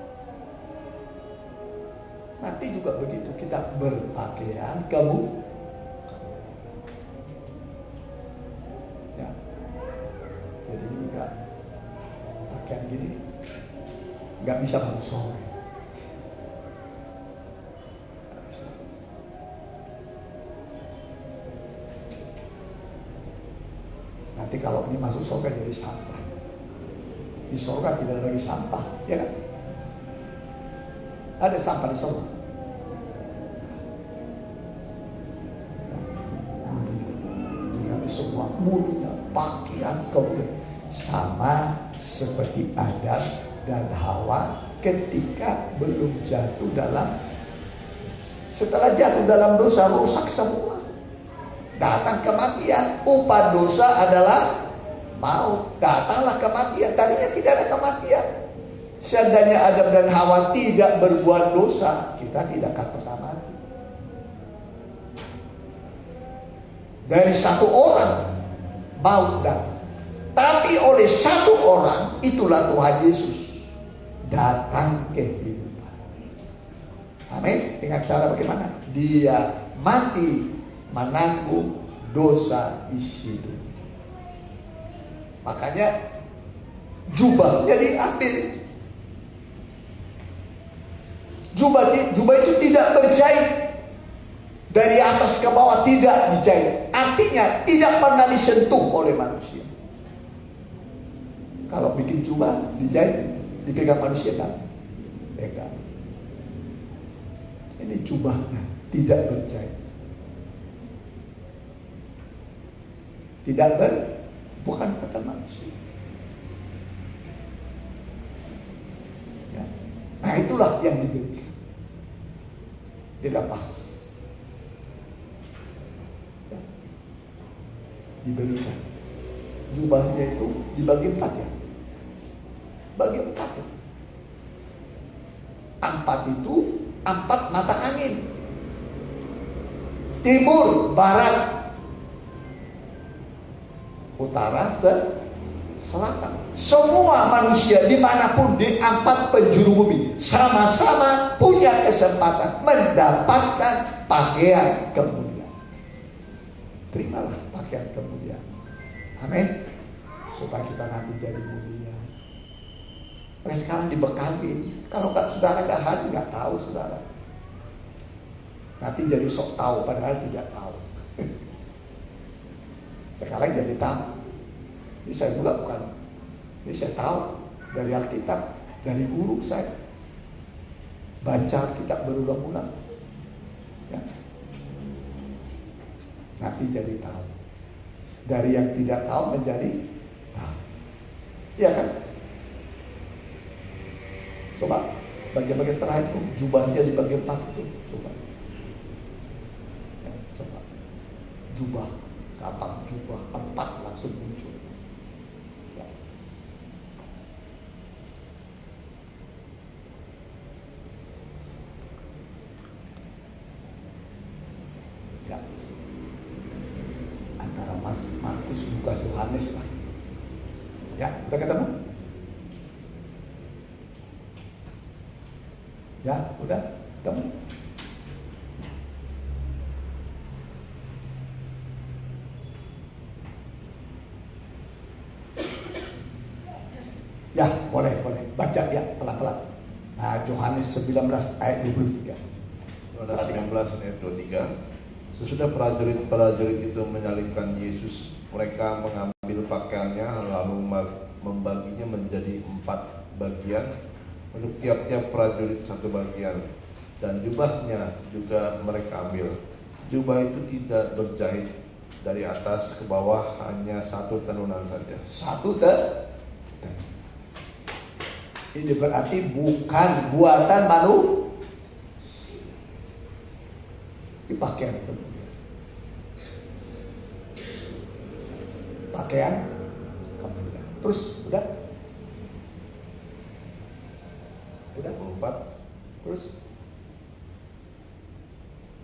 Nanti juga begitu kita berpakaian ya. Jadi enggak pakaian gini, enggak bisa masuk sore. Nanti kalau ini masuk surga jadi sampah. Di surga tidak ada lagi sampah, ya kan? Ada sampah di surga. Nanti semua mulia, pakaian kemuliaan, sama seperti Adam dan Hawa ketika belum jatuh dalam. Setelah jatuh dalam dosa, rusak semua. Datang kematian. Upah dosa adalah maut. Datanglah kematian. Tadinya tidak ada kematian. Seandainya Adam dan Hawa tidak berbuat dosa, kita tidak akan pernah mati. Dari satu orang maut datang. Tapi oleh satu orang, itulah Tuhan Yesus datang kehidupan. Amin. Dengan cara bagaimana? Dia mati menanggung dosa isi dunia. Makanya jubahnya diambil. Jubah itu tidak berjahit. Dari atas ke bawah tidak dijahit. Artinya tidak pernah disentuh oleh manusia. Kalau bikin jubah dijahit, dipegang manusia kan? Pegang. Ini jubahnya tidak berjahit. Bukan kata manusia. Ya. Nah itulah yang diberikan. Dilepas. Ya. Diberikan. Jubahnya itu dibagi 4 ya. Bagi 4 ya. 4 itu 4 mata angin. Timur, barat, utara, selatan. Semua manusia dimanapun di 4 penjuru bumi sama-sama punya kesempatan mendapatkan pakaian kemuliaan. Terimalah pakaian kemuliaan. Amin. Supaya kita nanti jadi mulia. Nah, sekarang dibekali. Kalau saudara nggak hadir, nggak tahu saudara. Nanti jadi sok tahu padahal tidak tahu. Sekarang jadi tahu. Ini saya juga bukan. Ini saya tahu dari Alkitab, dari guru saya. Baca Alkitab berulang-ulang. Ya. Nanti jadi tahu. Dari yang tidak tahu menjadi tahu. Iya kan? Coba bagian-bagian terakhir itu jubahnya di bagian 4 itu. Coba. Ya, coba. Jubah. Kapan jubah 4 langsung muncul. Ya. Ya. Antara Markus, Lukas, Yohanes lah. Ya, udah ketemu? Ya, udah ketemu. Ya, boleh. Baca ya, pelan-pelan. Nah, Yohanes 19 ayat 23. Yohanes 19 ayat 23. Sesudah prajurit-prajurit itu menyalibkan Yesus, mereka mengambil pakaiannya lalu membaginya menjadi 4 bagian, untuk tiap-tiap prajurit 1 bagian, dan jubahnya juga mereka ambil. Jubah itu tidak berjahit, dari atas ke bawah hanya 1 tenunan saja. 1 Ini berarti bukan buatan manusia. Pakaian kemudian. Terus udah 24. Terus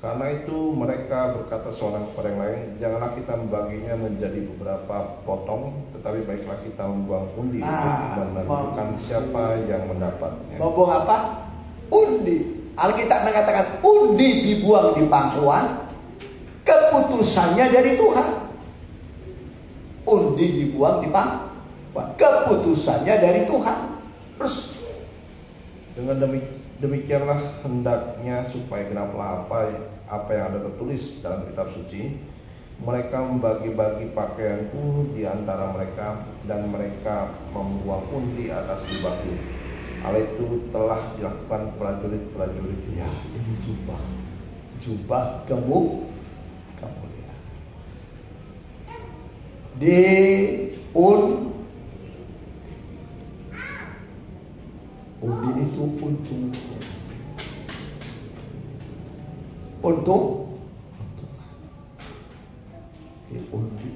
Karena itu mereka berkata seorang kepada yang lain, janganlah kita membaginya menjadi beberapa potong, tetapi baiklah kita membuang undi untuk menentukan siapa yang mendapatnya. Membuang apa? Undi. Alkitab mengatakan undi dibuang di pangkuan, keputusannya dari Tuhan. Undi dibuang di pangkuan, keputusannya dari Tuhan. Terus dengan demikianlah hendaknya supaya genaplah apa yang ada tertulis dalam kitab suci. Mereka membagi-bagi pakaianku di antara mereka, dan mereka membuang undi atas jubahku. Hal itu telah dilakukan prajurit-prajurit. Ya, ini jubah kemuliaan. Undi itu untuk diundi.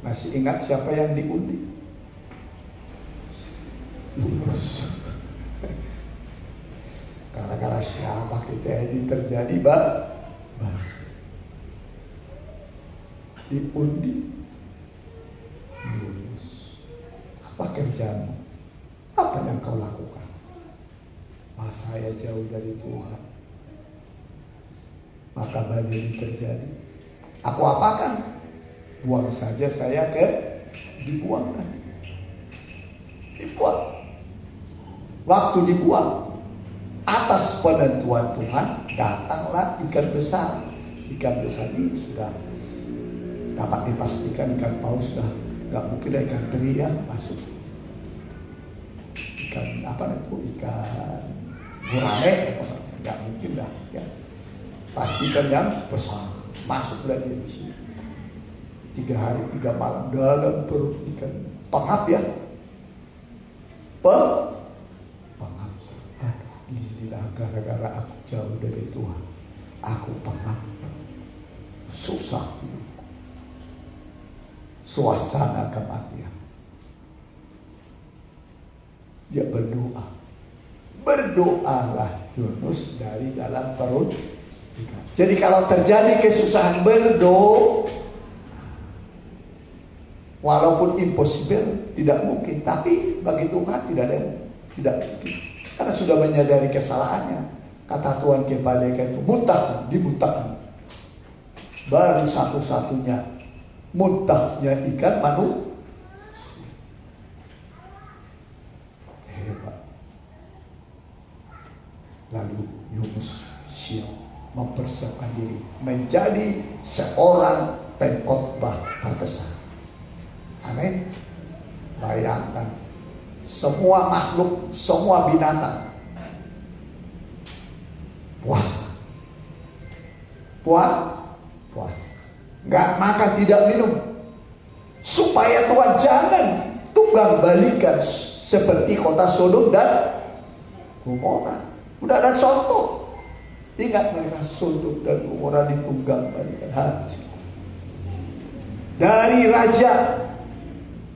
Masih ingat siapa yang diundi? Yunus. Gara-gara siapa kita ini terjadi diundi Yunus. Apa kerjamu? Apa yang kau lakukan? Saya jauh dari Tuhan, maka badai ini terjadi. Aku apakan? Buang saja saya dibuangkan. Dibuang. Waktu dibuang, atas penentuan Tuhan datanglah ikan besar. Ikan besar ini sudah dapat dipastikan ikan paus sudah nggak mungkin ada ikan teri yang masuk. Ikan apa itu? Ikan gurame, nggak mungkin dah. Ya. Pastikan yang besar masuk lagi di sini. 3 hari 3 malam dalam perut ikan. Pengap ya. Pengap. Inilah gara-gara aku jauh dari Tuhan. Aku pengap. Susah hidup. Suasana kematian. Dia berdoa. Berdoalah Yunus dari dalam perut ikan. Jadi kalau terjadi kesusahan, berdoa. Walaupun impossible, tidak mungkin, tapi bagi Tuhan tidak mungkin. Karena sudah menyadari kesalahannya. Kata Tuhan kepada ikan itu, dimuntahkan. Baru satu-satunya muntahnya ikan manusia. Hebat. Lalu Yunus siap mempersiapkan diri menjadi seorang pengkhotbah terbesar. Amin. Bayangkan semua makhluk, semua binatang puasa. Gak makan, tidak minum, supaya Tuhan jangan tunggang balikan seperti kota Sodom dan Gomora. Udah ada contoh. Ingat mereka Sodom dan Gomora ditunggang-balikan hati. Dari raja,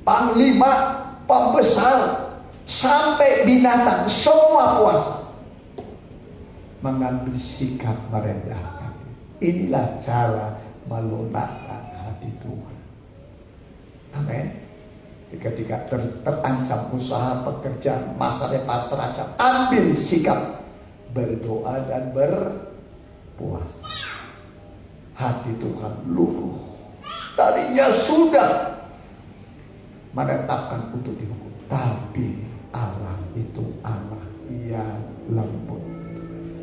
panglima, pembesar, sampai binatang, semua puasa mengambil sikap merendahkan. Inilah cara melunakkan hati Tuhan. Amin. Ketika terancam usaha, pekerjaan, masa depan terancam, ambil sikap berdoa dan berpuasa. Hati Tuhan luruh. Tadinya sudah menetapkan untuk dihukum, tapi Allah itu Allah yang lembut,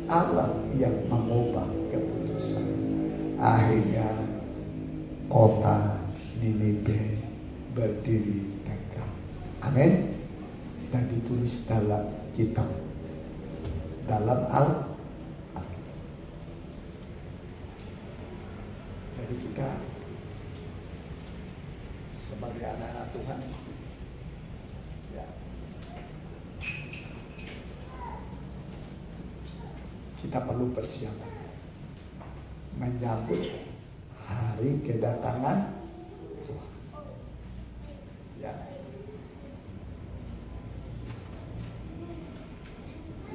Allah yang mengubah keputusan. Akhirnya kota Ninibe berdiri tegak. Amin. Dan ditulis dalam kitab, dalam Al-Quran. Jadi kita sebagai anak-anak Tuhan, ya, kita perlu persiapan menyambut hari kedatangan Tuhan. Ya,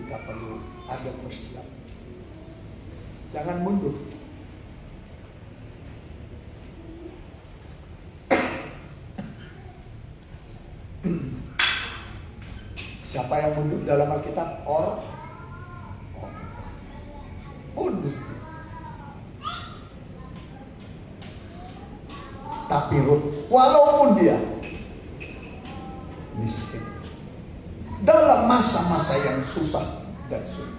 kita perlu ada persiapan. Jangan mundur. Siapa yang mundur dalam Alkitab? Mundur. Tapi Rut, walaupun dia miskin, dalam masa-masa yang susah dan sulit,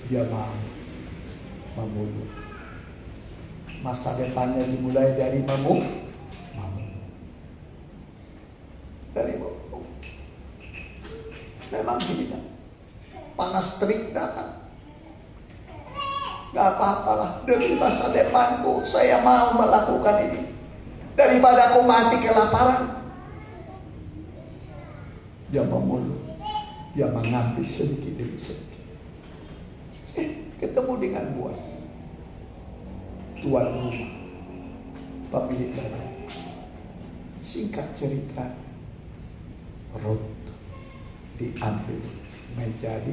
dia mau memundur. Masa depannya dimulai dari dari memang gini kan, panas terik datang, gak apa-apalah, demi masa depanku saya mau melakukan ini daripada aku mati kelaparan. Dia memundur, dia mengambil sedikit demi sedikit. Ketemu dengan bos, tuan rumah, pemilik barang. Singkat cerita, Rut diambil menjadi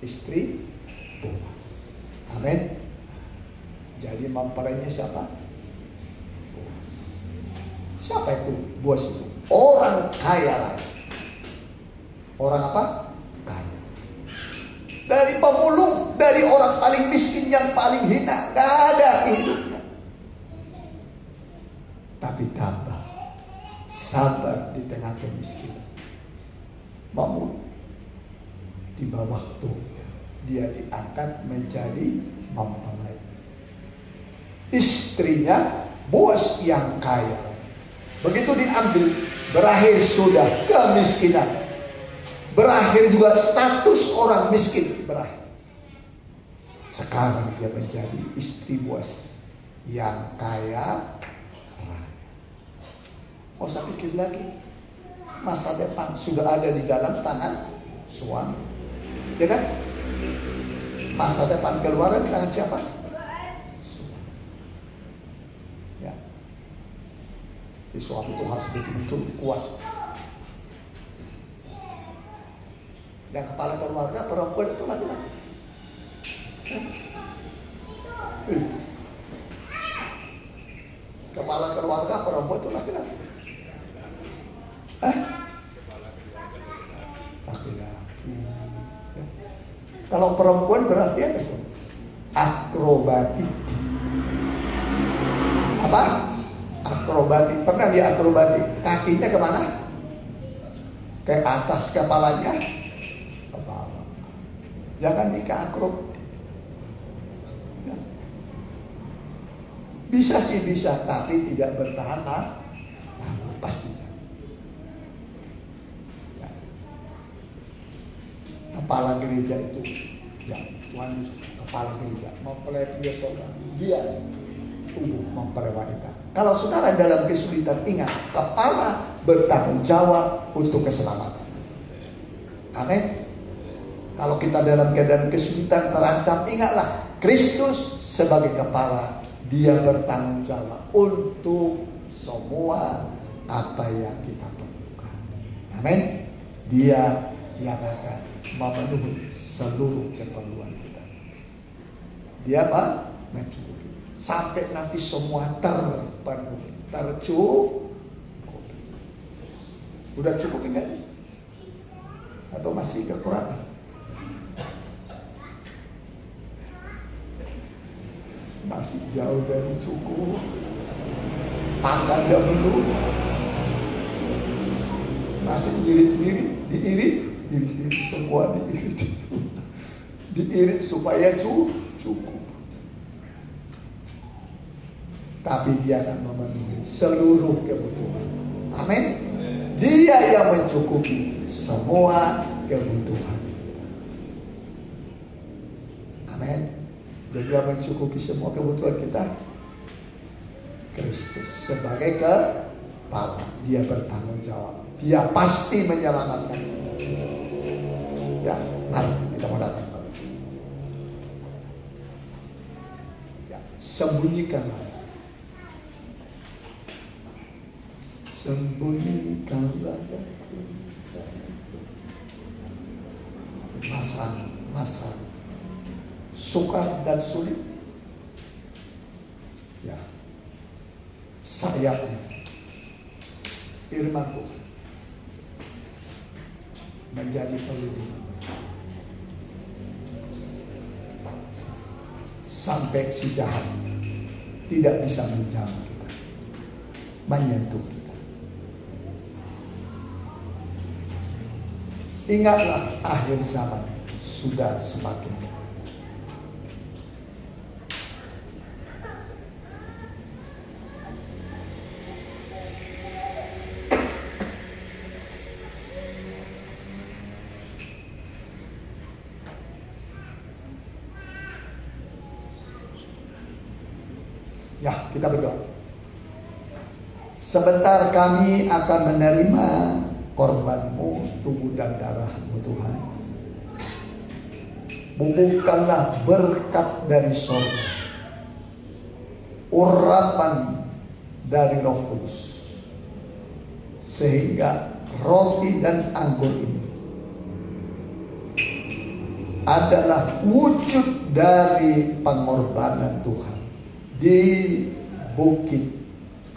istri Boaz. Amin. Jadi mempelainya siapa? Boaz. Siapa itu Boaz itu? Orang kaya raya. Orang apa? Kaya. Dari pemulung, dari orang paling miskin yang paling hina, gak ada hidupnya. Tapi tambah sabar di tengah kemiskinan. Namun tiba waktu dia diangkat menjadi mempelai. Istrinya Boaz yang kaya. Begitu diambil, berakhir sudah kemiskinan. Berakhir juga status orang miskin, berakhir. Sekarang dia menjadi istri Boaz yang kaya. Mau usah pikir lagi. Masa depan sudah ada di dalam tangan suami. Ya kan? Masa depan keluarga di tangan siapa? Suami. Ya. Jadi suami itu harus betul-betul kuat. Dan kepala keluarga perempuan itu laki-laki. Kepala keluarga perempuan itu laki-laki. Laki-laki. Kalau perempuan berarti apa itu? Akrobatik. Apa? Akrobatik. Pernah dia akrobatik? Kakinya kemana? Ke atas kepalanya ke bawah. Jangan nikah akrobatik. Bisa sih bisa, tapi tidak bertahan lama. Pasti. Kepala gereja itu, ya Tuhan, kepala gereja mempelai pria saudara, dia tumbuh mempelai wanita. Kalau saudara dalam kesulitan, ingat, kepala bertanggung jawab untuk keselamatan. Amin. Kalau kita dalam keadaan kesulitan, terancam, ingatlah Kristus sebagai kepala, Dia bertanggung jawab untuk semua apa yang kita perlukan. Amin. Dia yang akan memenuhi seluruh keperluan kita. Dia mencukupi sampai nanti semua terpenuhi, tercukupi. Udah cukup enggak? Atau masih kekurangan? Masih jauh dari cukup. Pasarnya belum. Masih diirit, semua diirit. Diirit supaya cukup. Tapi Dia akan memenuhi seluruh kebutuhan. Amin. Dia yang mencukupi semua kebutuhan. Amin. Dia mencukupi semua kebutuhan kita. Kristus sebagai kepala, Dia bertanggung jawab. Dia pasti menyelamatkan kita. Ya, mari kita mau datang. Ya, sembunyikanlah. Sembunyikanlah masa sukar dan sulit. Ya, sayapnya firman Tuhan menjadi pelindung sampai si jahat tidak bisa menjamah kita, menyentuh kita. Ingatlah akhir zaman sudah semakin dekat. Ya, kita berdoa. Sebentar kami akan menerima korban-Mu, tubuh dan darah-Mu Tuhan. Bubuhkanlah berkat dari surga, urapan dari Roh Kudus, sehingga roti dan anggur ini adalah wujud dari pengorbanan Tuhan di Bukit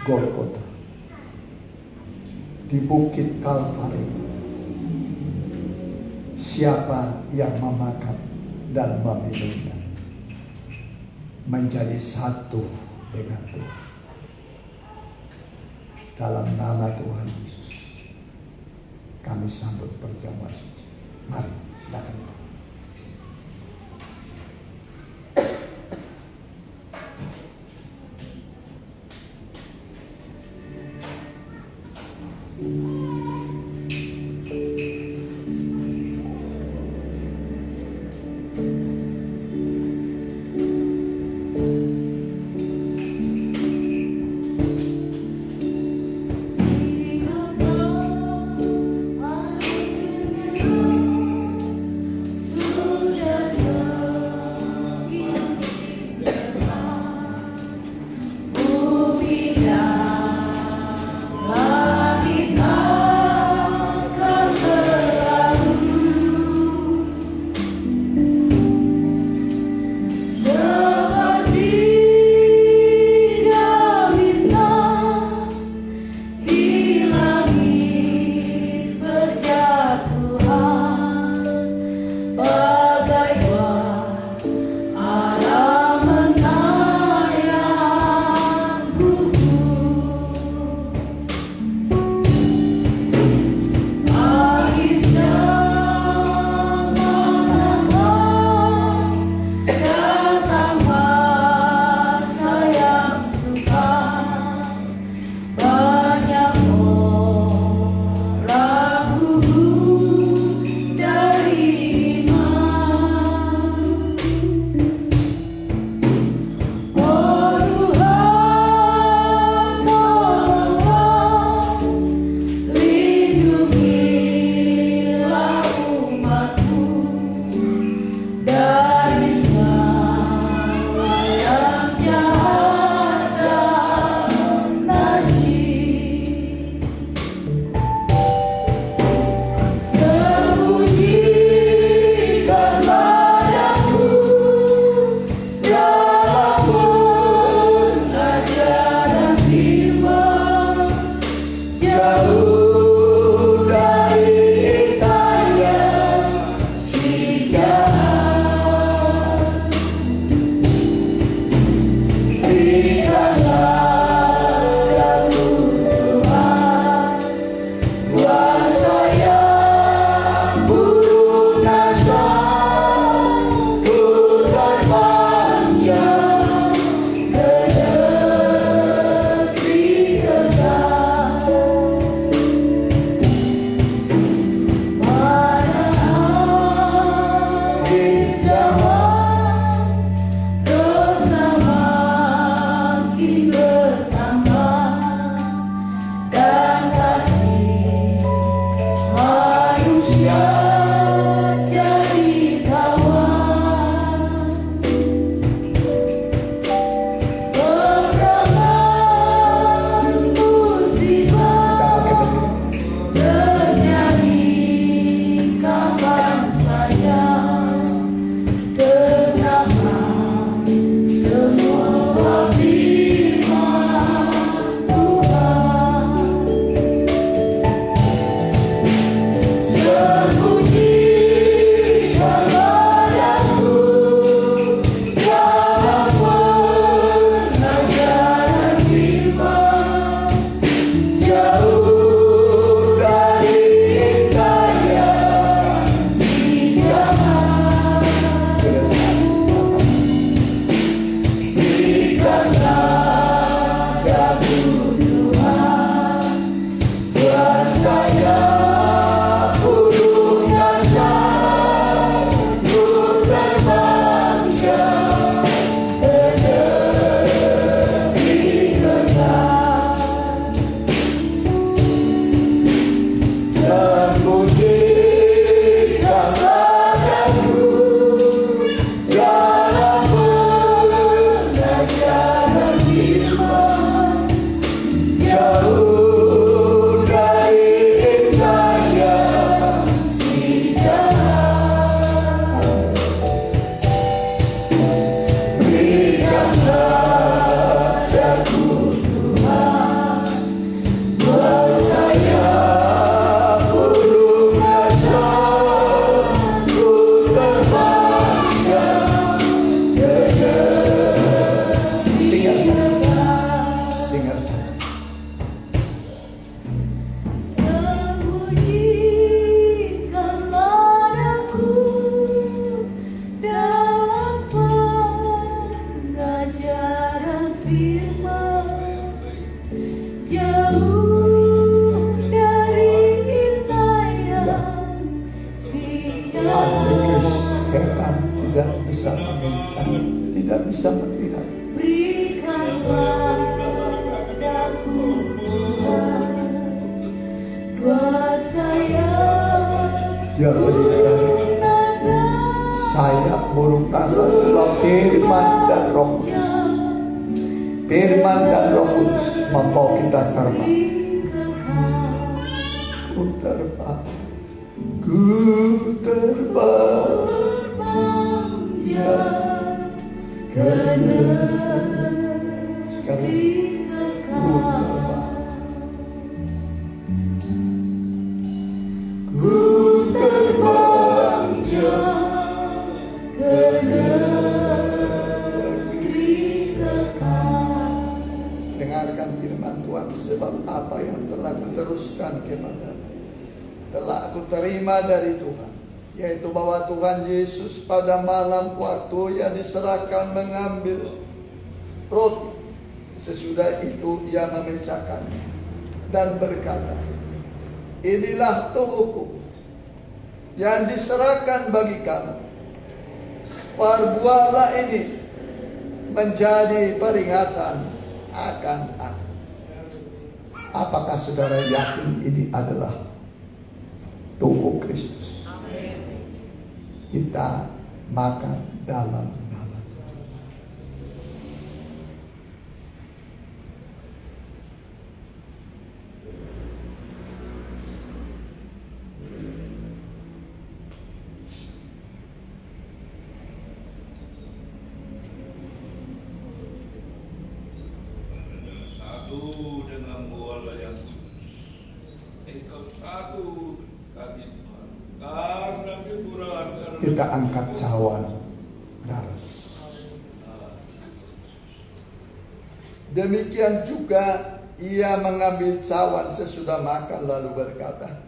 Golgota, di Bukit Kalvari. Siapa yang memakan dan meminumnya menjadi satu dengan Tuhan. Dalam nama Tuhan Yesus kami sambut perjamuan suci. Mari silakan. Bumi dan langit. Pada malam waktu yang diserahkan mengambil roti, sesudah itu ia memecahkannya dan berkata, inilah tubuhku yang diserahkan bagi kamu, perbuatlah ini menjadi peringatan akan aku. Apakah saudara yakin ini adalah tubuh Kristus? Kita makan dalam. Satu dengan Allah yang kudus. Engkau satu kami karena kekurangan. Kita angkat cawan darah. Demikian juga ia mengambil cawan sesudah makan lalu berkata,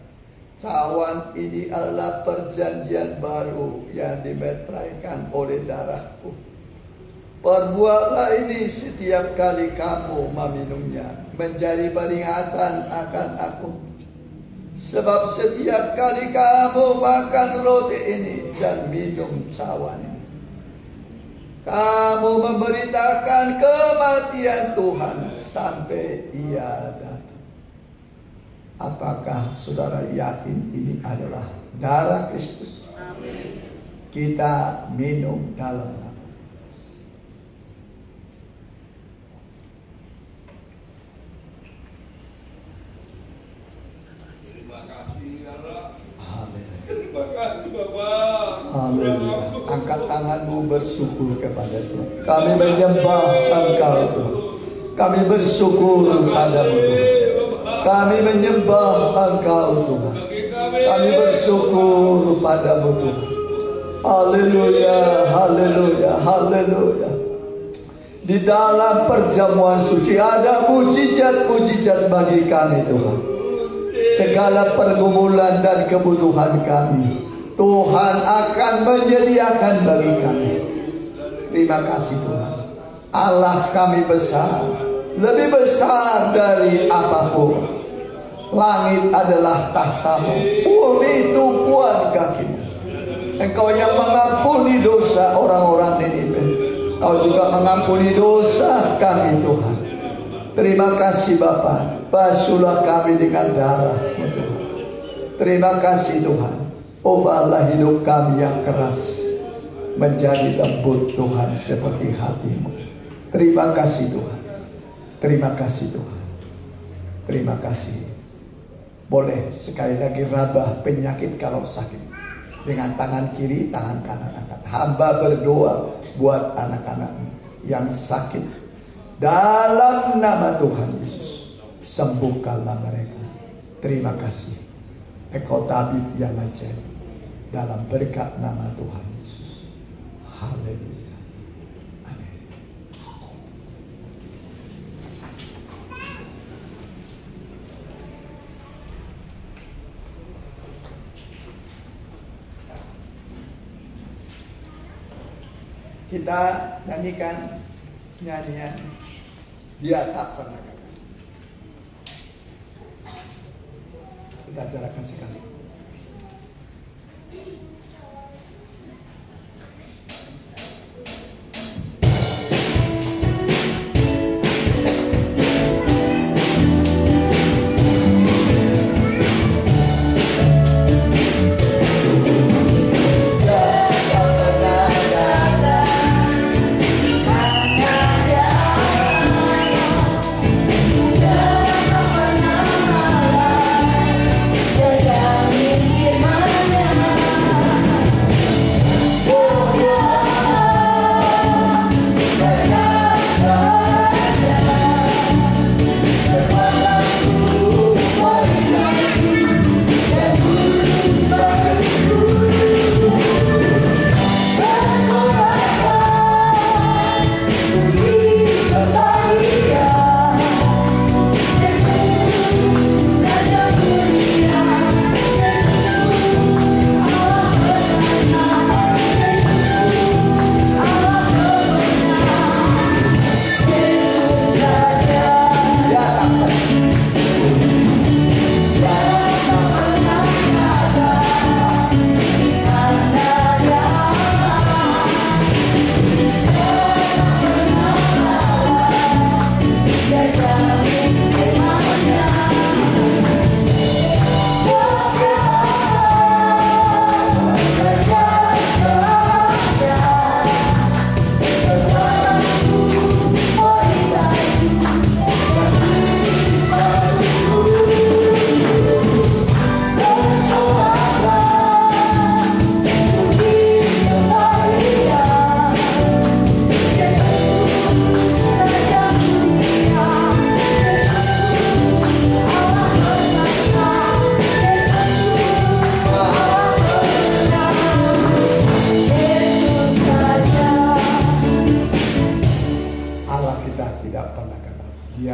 cawan ini adalah perjanjian baru yang dimeteraikan oleh darahku. Perbuatlah ini setiap kali kamu meminumnya menjadi peringatan akan aku. Sebab setiap kali kamu makan roti ini dan minum cawan ini, kamu memberitakan kematian Tuhan sampai ia datang. Apakah saudara yakin ini adalah darah Kristus? Amin. Kita minum dalam nama. Haleluya. Angkat tanganmu bersyukur kepada Tuhan. Kami menyembah Engkau Tuhan. Kami bersyukur padamu Tuhan. Kami menyembah Engkau Tuhan. Kami bersyukur padamu Tuhan. Haleluya, haleluya, haleluya. Di dalam perjamuan suci ada mujizat-mujizat bagi kami Tuhan. Segala pergumulan dan kebutuhan kami Tuhan akan menyediakan bagi kami. Terima kasih Tuhan. Allah kami besar, lebih besar dari apapun. Langit adalah tahtamu, bumi tumpuan kakimu. Engkau yang mengampuni dosa orang-orang Niniwe. Kau juga mengampuni dosa kami Tuhan. Terima kasih Bapa, basuhlah kami dengan darah-Mu Tuhan. Terima kasih Tuhan, ubahlah hidup kami yang keras menjadi lembut Tuhan seperti hati-Mu. Terima kasih Tuhan. Terima kasih Tuhan. Terima kasih. Boleh sekali lagi rabah penyakit kalau sakit. Dengan tangan kiri, tangan kanan angkat. Hamba berdoa buat anak-anak yang sakit. Dalam nama Tuhan Yesus, sembuhkanlah mereka. Terima kasih. Engkau tabib yang ajaib. Dalam berkat nama Tuhan Yesus. Haleluya. Kita nyanyikan nyanyian Dia Tak Pernah Gagal. Kita ajarkan sekali.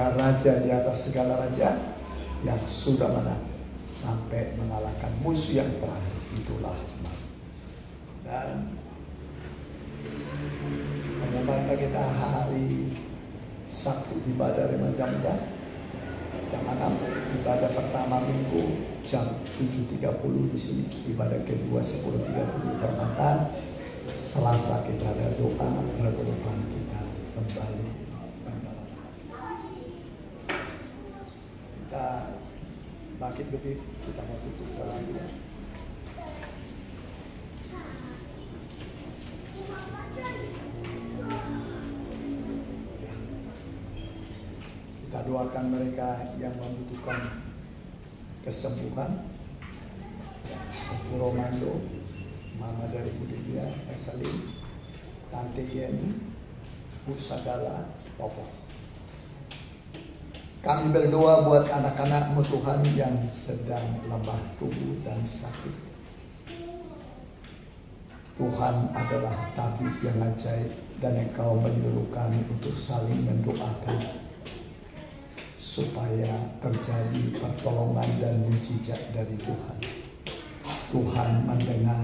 Raja di atas segala raja yang sudah menang sampai mengalahkan musuh yang terakhir, itulah iman. Dan menyempatkan kita hari Sabtu ibadah remaja muda jam 6, ibadah pertama minggu jam 7.30 di sini, ibadah kedua 10.30 Permata. Selasa kita ada doa penutupan kita kembali. Kita bangkit berdiri, kita mau tutup lagi. Kita doakan mereka yang membutuhkan kesembuhan. Romando, Mama dari Budia, Evelyn, Tante Yeni, Usagala, Popo. Kami berdoa buat anak-anak-Mu Tuhan yang sedang lemah tubuh dan sakit. Tuhan adalah tabib yang ajaib dan Engkau menyuruh kami untuk saling mendoakan supaya terjadi pertolongan dan mujizat dari Tuhan. Tuhan mendengar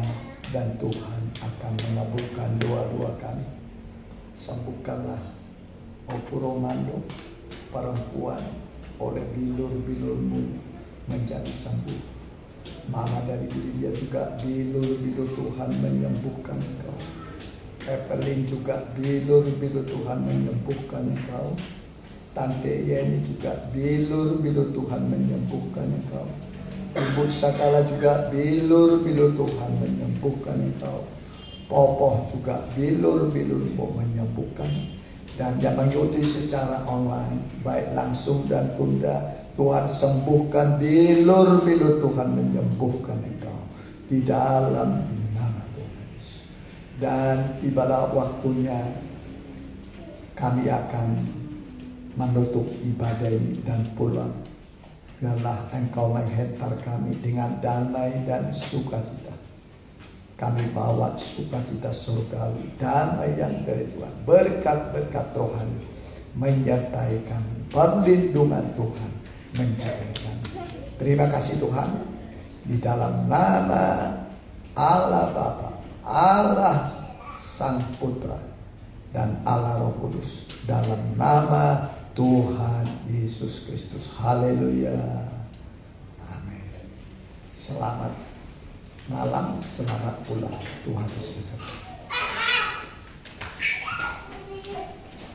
dan Tuhan akan mengabulkan doa-doa kami. Sembuhkanlah Opuromando, perempuan, oleh bilur-bilurmu menjadi sembuh. Mama dari dia juga bilur-bilur Tuhan menyembuhkan engkau. Evelyn juga bilur-bilur Tuhan menyembuhkan engkau. Tante Yeni juga bilur-bilur Tuhan menyembuhkan engkau. Ibu Sakala juga bilur-bilur Tuhan menyembuhkan engkau. Popoh juga bilur-bilur menyembuhkan. Dan yang mengikuti secara online, baik langsung dan tunda, Tuhan sembuhkan, bilur-bilur Tuhan menyembuhkan engkau di dalam nama Tuhan Yesus. Dan tibalah waktunya kami akan menutup ibadah ini dan pulang. Biarlah engkau menghantar kami dengan damai dan sukacita. Kami bawa sukacita surgawi, damai yang dari Tuhan, berkat-berkat rohani menyertai kami, perlindungan Tuhan menjaga kami. Terima kasih Tuhan, di dalam nama Allah Bapa, Allah Sang Putra, dan Allah Roh Kudus, dalam nama Tuhan Yesus Kristus. Haleluya. Amin. Selamat malam, selamat pulang. Tuhan Yesus.